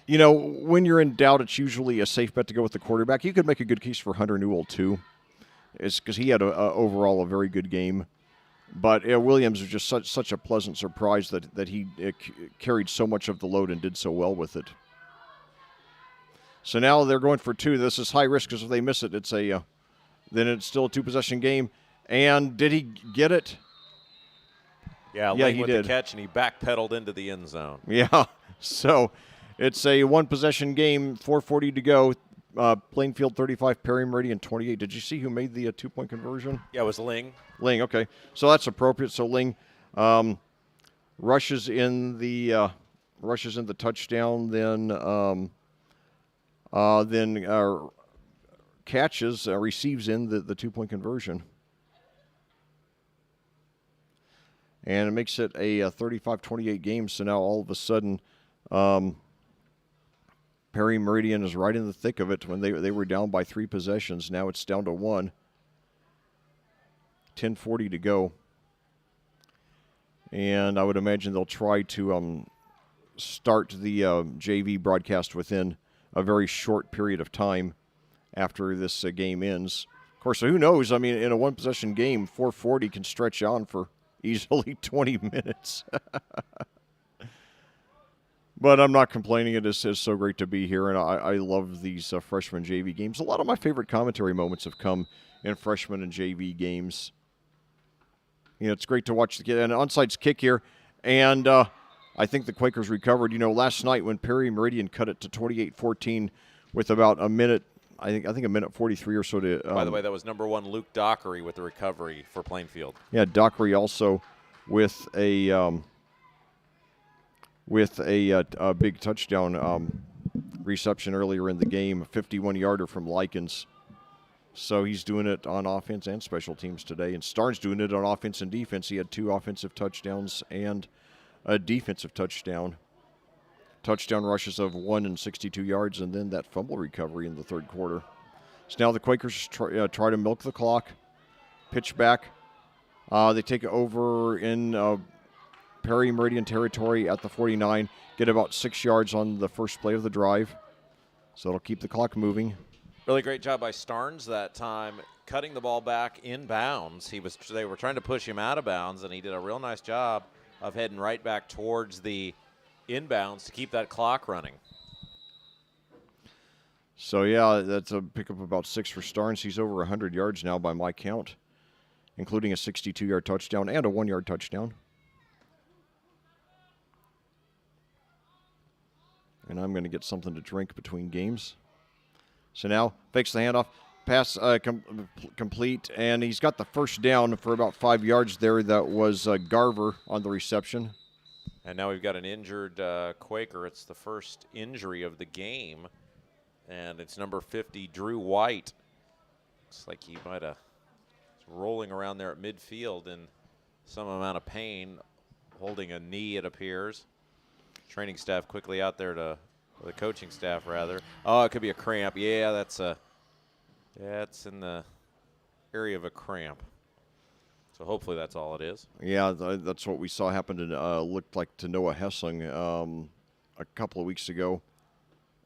you're in doubt, it's usually a safe bet to go with the quarterback. You could make a good case for Hunter Newell, too. It's because he had overall a very good game. But Williams was just such a pleasant surprise that he carried so much of the load and did so well with it. So now they're going for 2. This is high risk because if they miss it, then it's still a 2-possession game. And did he get it? Yeah, Yeah, Ling he with did. the catch, and he backpedaled into the end zone. Yeah, so it's a one-possession game, 4:40 to go. Plainfield 35, Perry Meridian 28. Did you see who made the two-point conversion? Yeah, it was Ling. Ling, okay. So that's appropriate. So Ling rushes in the touchdown, then catches, receives in the two-point conversion. And it makes it a 35-28 game. So now all of a sudden, Perry Meridian is right in the thick of it when they were down by 3 possessions. Now it's down to 1. 10:40 to go. And I would imagine they'll try to start the JV broadcast within a very short period of time after this game ends. Of course, who knows? I mean, in a one-possession game, 4:40 can stretch on for easily 20 minutes. But I'm not complaining. It is so great to be here, and I love these freshman JV games. A lot of my favorite commentary moments have come in freshman and JV games. You know, it's great to watch the kid. And onside kick here, and I think the Quakers recovered. You know, last night when Perry Meridian cut it to 28-14 with about a minute, I think a minute 43 or so to. By the way, that was number 1 Luke Dockery with the recovery for Plainfield. Yeah, Dockery also with a big touchdown reception earlier in the game, a 51-yarder from Likens. So he's doing it on offense and special teams today. And Starnes doing it on offense and defense. He had 2 offensive touchdowns and a defensive touchdown. Touchdown rushes of 1 and 62 yards, and then that fumble recovery in the third quarter. So now the Quakers try to milk the clock, pitch back. They take over in Perry Meridian territory at the 49, get about 6 yards on the first play of the drive. So it'll keep the clock moving. Really great job by Starnes that time, cutting the ball back in bounds. They were trying to push him out of bounds, and he did a real nice job of heading right back towards the inbounds to keep that clock running. So, yeah, that's a pickup about 6 for Starnes. He's over 100 yards now by my count, including a 62-yard touchdown and a 1-yard touchdown. And I'm going to get something to drink between games. So now fakes the handoff, pass complete, and he's got the first down for about 5 yards there. That was Garver on the reception. And now we've got an injured Quaker. It's the first injury of the game, and it's number 50, Drew White. Looks like he might have rolling around there at midfield in some amount of pain, holding a knee, it appears. Training staff quickly out there the coaching staff rather. Oh, it could be a cramp. Yeah, that's in the area of a cramp. So hopefully that's all it is. Yeah, that's what we saw happen to looked like to Noah Hessling a couple of weeks ago.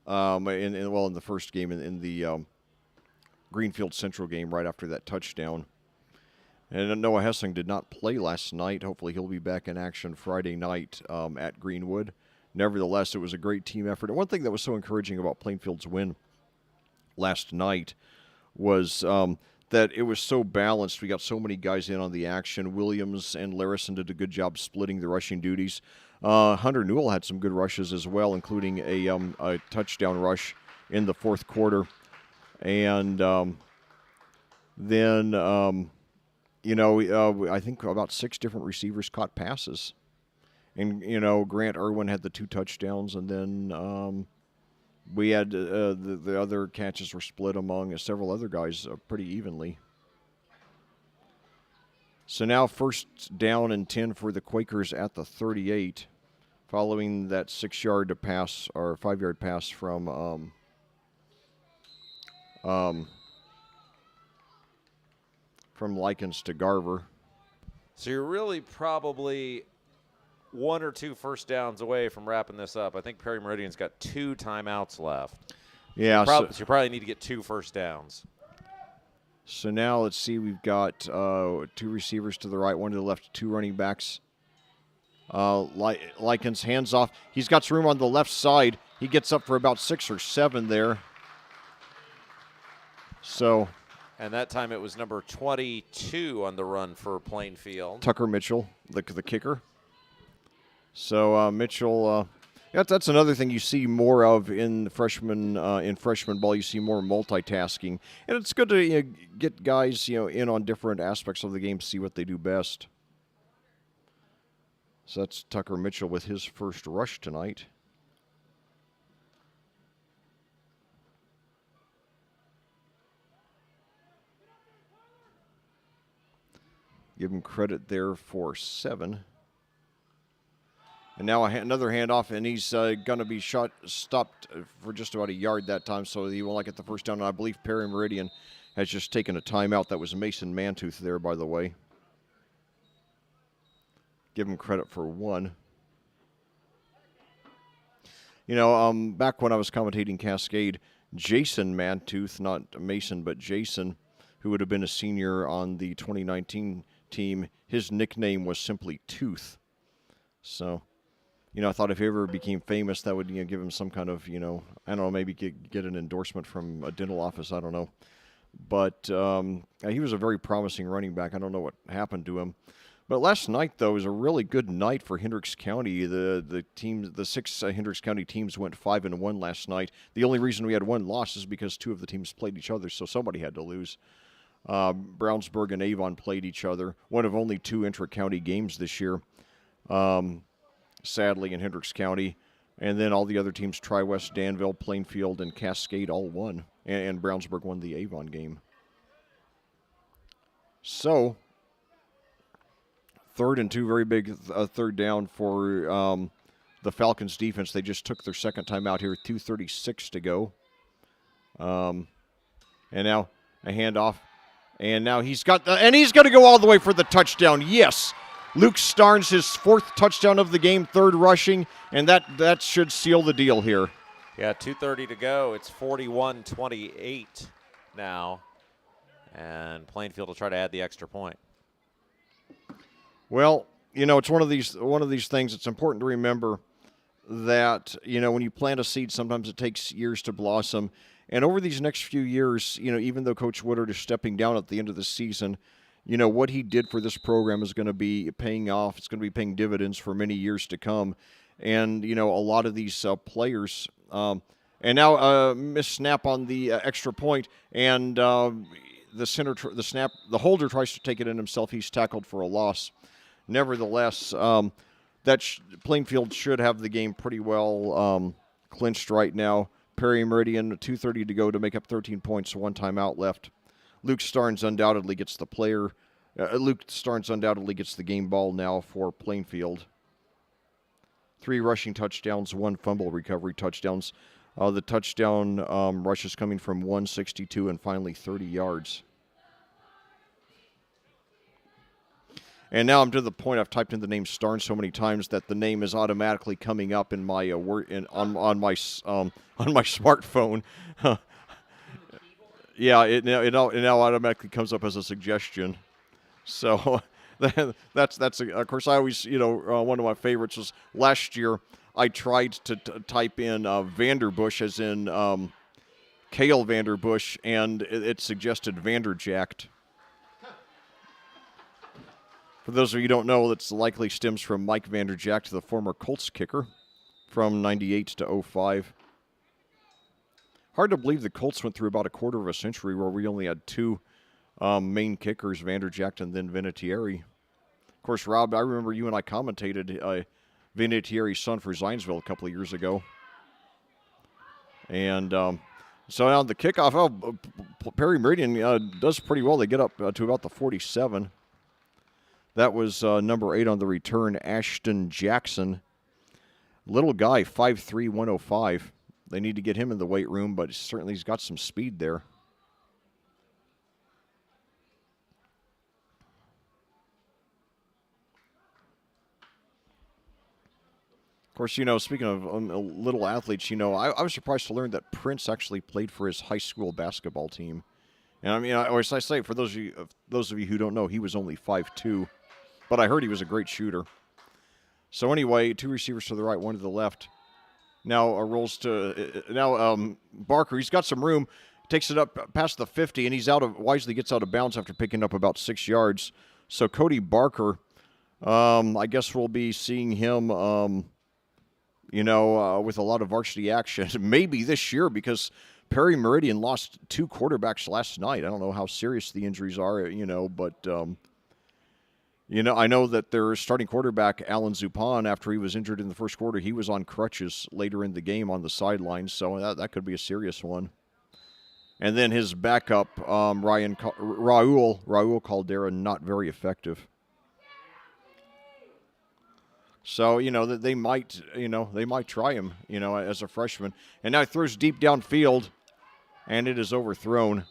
In the first game in the Greenfield Central game right after that touchdown. And Noah Hessling did not play last night. Hopefully he'll be back in action Friday night at Greenwood. Nevertheless, it was a great team effort. And one thing that was so encouraging about Plainfield's win last night was that it was so balanced. We got so many guys in on the action. Williams and Larison did a good job splitting the rushing duties. Hunter Newell had some good rushes as well, including a touchdown rush in the fourth quarter. And then, I think about 6 different receivers caught passes. And, Grant Irwin had the 2 touchdowns, and then we had the other catches were split among several other guys pretty evenly. So now first down and 10 for the Quakers at the 38, following that 6-yard pass or 5-yard pass from Likens to Garver. So you're really probably 1 or 2 first downs away from wrapping this up. I think Perry Meridian's got 2 timeouts left. Yeah, so you probably need to get 2 first downs. So now let's see. We've got 2 receivers to the right, 1 to the left, 2 running backs. Likens hands off. He's got some room on the left side. He gets up for about 6 or 7 there. So, And that time it was number 22 on the run for Plainfield. Tucker Mitchell, the kicker. So Mitchell, that's another thing you see more of in freshman ball. You see more multitasking, and it's good to get guys in on different aspects of the game, see what they do best. So that's Tucker Mitchell with his first rush tonight. Give him credit there for 7. And now another handoff, and he's going to be stopped for just about a yard that time, so he will not get the first down. And I believe Perry Meridian has just taken a timeout. That was Mason Mantooth there, by the way. Give him credit for 1. Back when I was commentating Cascade, Jason Mantooth, not Mason, but Jason, who would have been a senior on the 2019 team, his nickname was simply Tooth. So, I thought if he ever became famous, that would give him some kind of, I don't know, maybe get an endorsement from a dental office. I don't know. But he was a very promising running back. I don't know what happened to him. But last night, though, was a really good night for Hendricks County. The 6 Hendricks County teams went 5-1 last night. The only reason we had 1 loss is because 2 of the teams played each other, so somebody had to lose. Brownsburg and Avon played each other. One of only 2 intra-county games this year, sadly, in Hendricks County. And then all the other teams, Tri-West, Danville, Plainfield, and Cascade, all won. And Brownsburg won the Avon game. So, 3rd and 2, very big third down for the Falcons defense. They just took their second time out here, 2:36 to go. And now a handoff. And now he's going to go all the way for the touchdown. Yes. Luke Starnes, his 4th touchdown of the game, 3rd rushing, and that should seal the deal here. Yeah, 2:30 to go. It's 41-28 now. And Plainfield will try to add the extra point. Well, it's one of these things. It's important to remember that, when you plant a seed, sometimes it takes years to blossom. And over these next few years, even though Coach Woodard is stepping down at the end of the season, what he did for this program is going to be paying off. It's going to be paying dividends for many years to come. And, a lot of these players, and now missed snap on the extra point, and the holder tries to take it in himself. He's tackled for a loss. Nevertheless, Plainfield should have the game pretty well clinched right now. Perry Meridian, 2:30 to go to make up 13 points, 1 timeout left. Luke Starnes undoubtedly gets the game ball now for Plainfield. 3 rushing touchdowns, 1 fumble recovery touchdowns. The touchdown rushes coming from 162 and finally 30 yards. And now I'm to the point I've typed in the name Starnes so many times that the name is automatically coming up in my on my smartphone. Yeah, it now automatically comes up as a suggestion. So that's of course I always one of my favorites was last year. I tried to type in Vanderbush as in Cale Vanderbush, and it suggested Vanderjacked. For those of you who don't know, that's likely stems from Mike Vanderjack, the former Colts kicker from 98 to 05. Hard to believe the Colts went through about a quarter of a century where we only had 2 main kickers, Vanderjack and then Vinatieri. Of course, Rob, I remember you and I commentated Vinatieri's son for Zionsville a couple of years ago. And so on the kickoff, Perry Meridian does pretty well. They get up to about the 47. That was number 8 on the return, Ashton Jackson. Little guy, 5'3", 105. They need to get him in the weight room, but certainly he's got some speed there. Of course, speaking of little athletes, I was surprised to learn that Prince actually played for his high school basketball team. And I mean, as I say, for those of you who don't know, he was only 5'2", but I heard he was a great shooter. So anyway, 2 receivers to the right, 1 to the left. Now rolls to Barker. He's got some room. takes it up past the 50, and Wisely gets out of bounds after picking up about 6 yards. So Cody Barker, I guess we'll be seeing him, with a lot of varsity action, maybe this year, because Perry Meridian lost 2 quarterbacks last night. I don't know how serious the injuries are, but I know that their starting quarterback, Alan Zupan, after he was injured in the first quarter, he was on crutches later in the game on the sidelines, so that could be a serious one. And then his backup, Raul Caldera, not very effective. So, that they might try him, as a freshman. And now he throws deep downfield, and it is overthrown.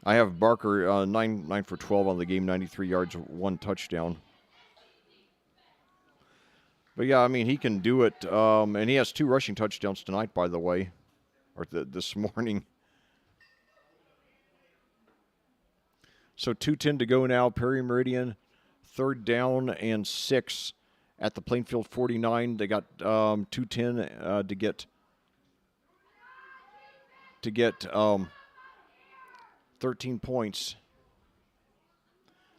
I have Barker 9 for 12 on the game, 93 yards, 1 touchdown. But yeah, he can do it, and he has 2 rushing touchdowns tonight, by the way, or this morning. So 2:10 to go now. Perry Meridian, 3rd down and 6 at the Plainfield 49. They got 2:10 to get 13 points.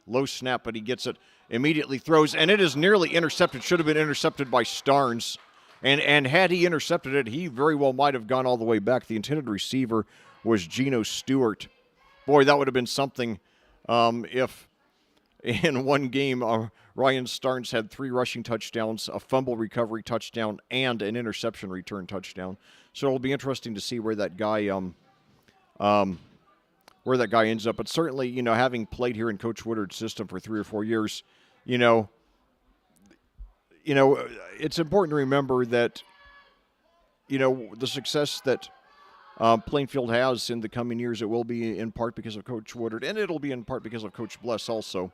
Low snap, but he gets it. Immediately throws, and it is nearly intercepted. Should have been intercepted by Starnes. And had he intercepted it, he very well might have gone all the way back. The intended receiver was Geno Stewart. Boy, that would have been something if in one game Ryan Starnes had 3 rushing touchdowns, a fumble recovery touchdown, and an interception return touchdown. So it'll be interesting to see where that guy ends up. But certainly, having played here in Coach Woodard's system for 3 or 4 years, it's important to remember that, the success that Plainfield has in the coming years, it will be in part because of Coach Woodard, and it'll be in part because of Coach Bless also.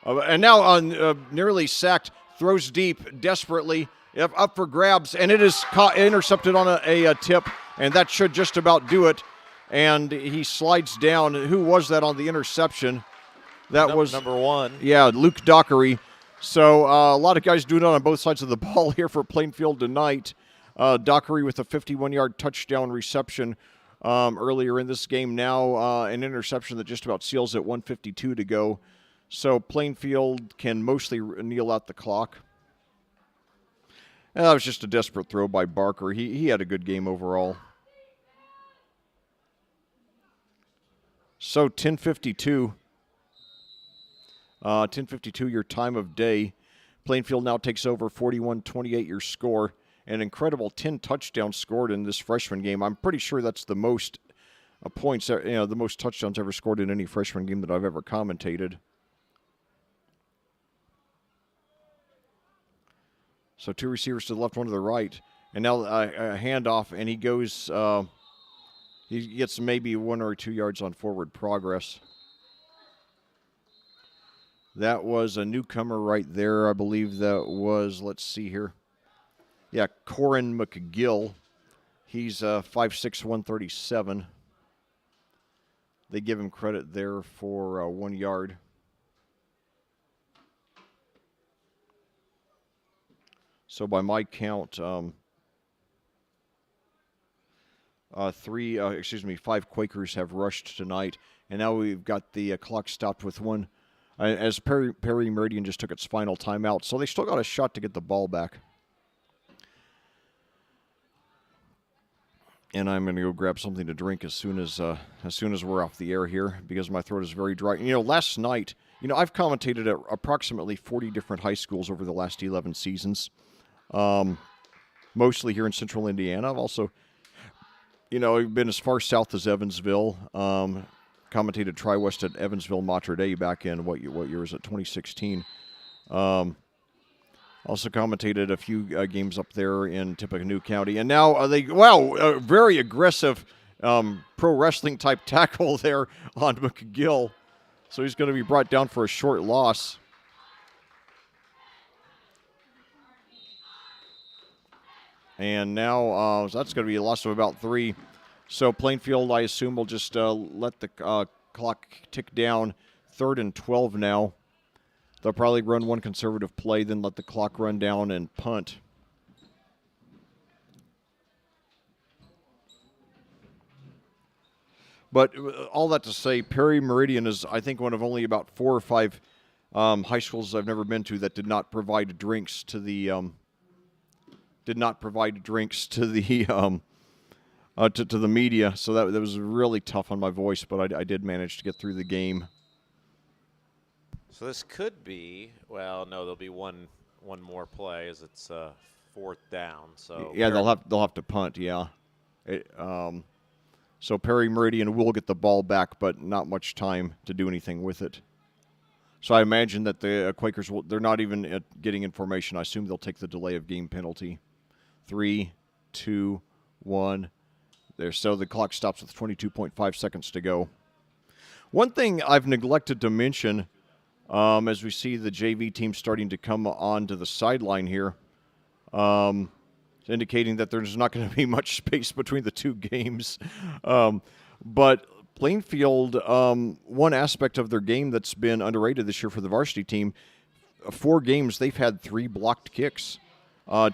And now on nearly sacked, throws deep, desperately, up for grabs, and it is intercepted on a tip, and that should just about do it. And he slides down. Who was that on the interception? That was number 1. Yeah, Luke Dockery. So a lot of guys doing it on both sides of the ball here for Plainfield tonight. Dockery with a 51-yard touchdown reception earlier in this game. Now an interception that just about seals it, 1:52 to go. So Plainfield can mostly kneel out the clock. And that was just a desperate throw by Barker. He had a good game overall. So 10:52. 10:52, your time of day. Plainfield now takes over 41-28, your score. An incredible 10 touchdowns scored in this freshman game. I'm pretty sure that's the most points, the most touchdowns ever scored in any freshman game that I've ever commentated. So 2 receivers to the left, 1 to the right. And now a handoff, and he goes, he gets maybe 1 or 2 yards on forward progress. That was a newcomer right there. I believe that was, let's see here. Yeah, Corin McGill. He's 5'6", 137. They give him credit there for 1 yard. So by my count, 5 Quakers have rushed tonight. And now we've got the clock stopped with 1. As Perry Meridian just took its final timeout. So they still got a shot to get the ball back. And I'm going to go grab something to drink as soon as we're off the air here, because my throat is very dry. Last night, I've commentated at approximately 40 different high schools over the last 11 seasons, mostly here in central Indiana. I've also, been as far south as Evansville. Commentated Tri-West at Evansville Mater Dei back in, what year was it, 2016. Also commentated a few games up there in Tippecanoe County. And now a very aggressive pro wrestling type tackle there on McGill. So he's going to be brought down for a short loss. And now that's going to be a loss of about 3. So Plainfield, I assume, will just let the clock tick down. 3rd and 12 now. They'll probably run 1 conservative play, then let the clock run down and punt. But all that to say, Perry Meridian is, I think, one of only about 4 or 5 high schools I've never been to that did not provide drinks to the to the media. So that was really tough on my voice, but I did manage to get through the game. So this could be, well, no, there'll be one more play as it's 4th down. So yeah, they'll have to punt. Yeah. So Perry Meridian will get the ball back, but not much time to do anything with it. So I imagine that the Quakers they're not even getting in formation. I assume they'll take the delay of game penalty. 3, 2, 1. There. So the clock stops with 22.5 seconds to go. One thing I've neglected to mention, as we see the JV team starting to come onto the sideline here, indicating that there's not going to be much space between the two games. But Plainfield, one aspect of their game that's been underrated this year for the varsity team, 4 games they've had 3 blocked kicks,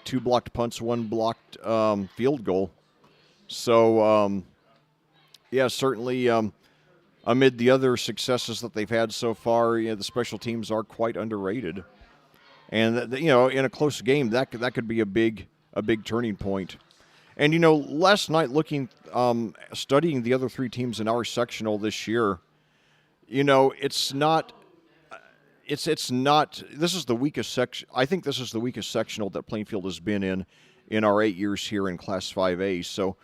2 blocked punts, 1 blocked field goal. So, yeah, certainly amid the other successes that they've had so far, the special teams are quite underrated. And, in a close game, that could be a big turning point. And, last night studying the other 3 teams in our sectional this year, it's not, this is the weakest section. I think this is the weakest sectional that Plainfield has been in our 8 years here in Class 5A. So,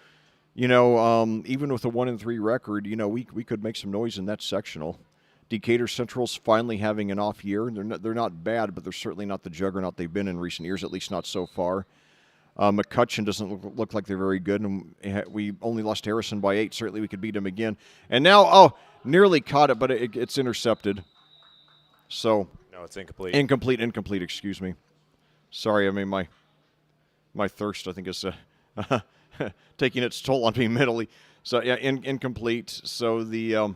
even with a 1-3 record, we could make some noise in that sectional. Decatur Central's finally having an off year. They're not bad, but they're certainly not the juggernaut they've been in recent years, at least not so far. McCutcheon doesn't look like they're very good, and we only lost Harrison by 8. Certainly we could beat them again. And now, nearly caught it, but it's intercepted. So no, it's incomplete. Incomplete, excuse me. Sorry, I mean, my thirst, I think, is taking its toll on me mentally. So, yeah, incomplete. So the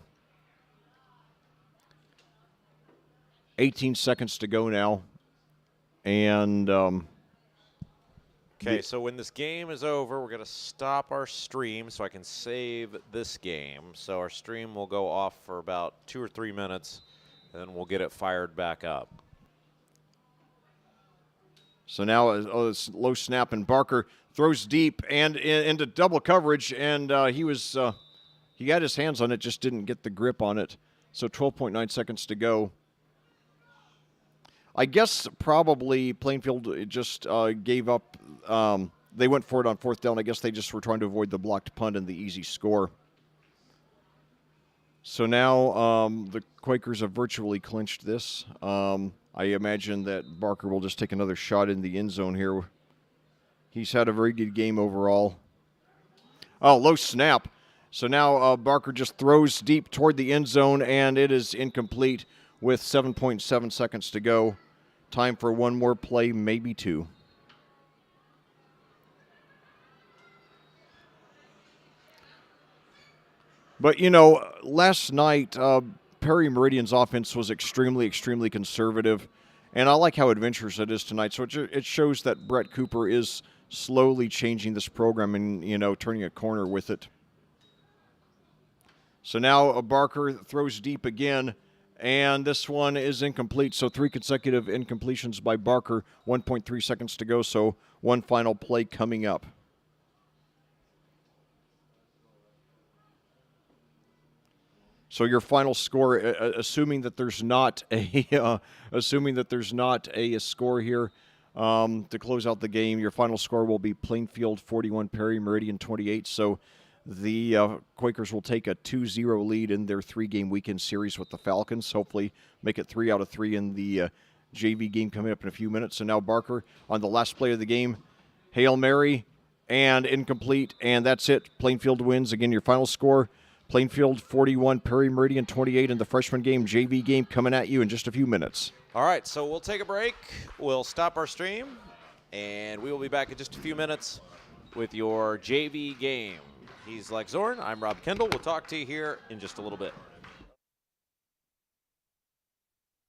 18 seconds to go now. And okay, so when this game is over, we're going to stop our stream so I can save this game. So our stream will go off for about 2 or 3 minutes, and then we'll get it fired back up. So now it's low snap, and Barker throws deep and into double coverage, and he got his hands on it, just didn't get the grip on it. So 12.9 seconds to go. I guess probably Plainfield just gave up. They went for it on 4th down. I guess they just were trying to avoid the blocked punt and the easy score. So now the Quakers have virtually clinched this. I imagine that Barker will just take another shot in the end zone here. He's had a very good game overall. Oh, low snap. So now Barker just throws deep toward the end zone, and it is incomplete with 7.7 seconds to go. Time for one more play, maybe 2. But, last night, Perry Meridian's offense was extremely, extremely conservative. And I like how adventurous it is tonight. So it shows that Brett Cooper is slowly changing this program and, turning a corner with it. So now Barker throws deep again. And this one is incomplete. So 3 consecutive incompletions by Barker. 1.3 seconds to go. So one final play coming up. So your final score, assuming that there's not a score here to close out the game, your final score will be Plainfield 41, Perry Meridian 28. So the Quakers will take a 2-0 lead in their 3-game weekend series with the Falcons. Hopefully make it 3 out of 3 in the JV game coming up in a few minutes. So now Barker on the last play of the game. Hail Mary and incomplete, and that's it. Plainfield wins. Again, your final score, Plainfield 41, Perry Meridian 28 in the freshman game, JV game coming at you in just a few minutes. All right, so we'll take a break. We'll stop our stream, and we will be back in just a few minutes with your JV game. He's Lex Zorn. I'm Rob Kendall. We'll talk to you here in just a little bit.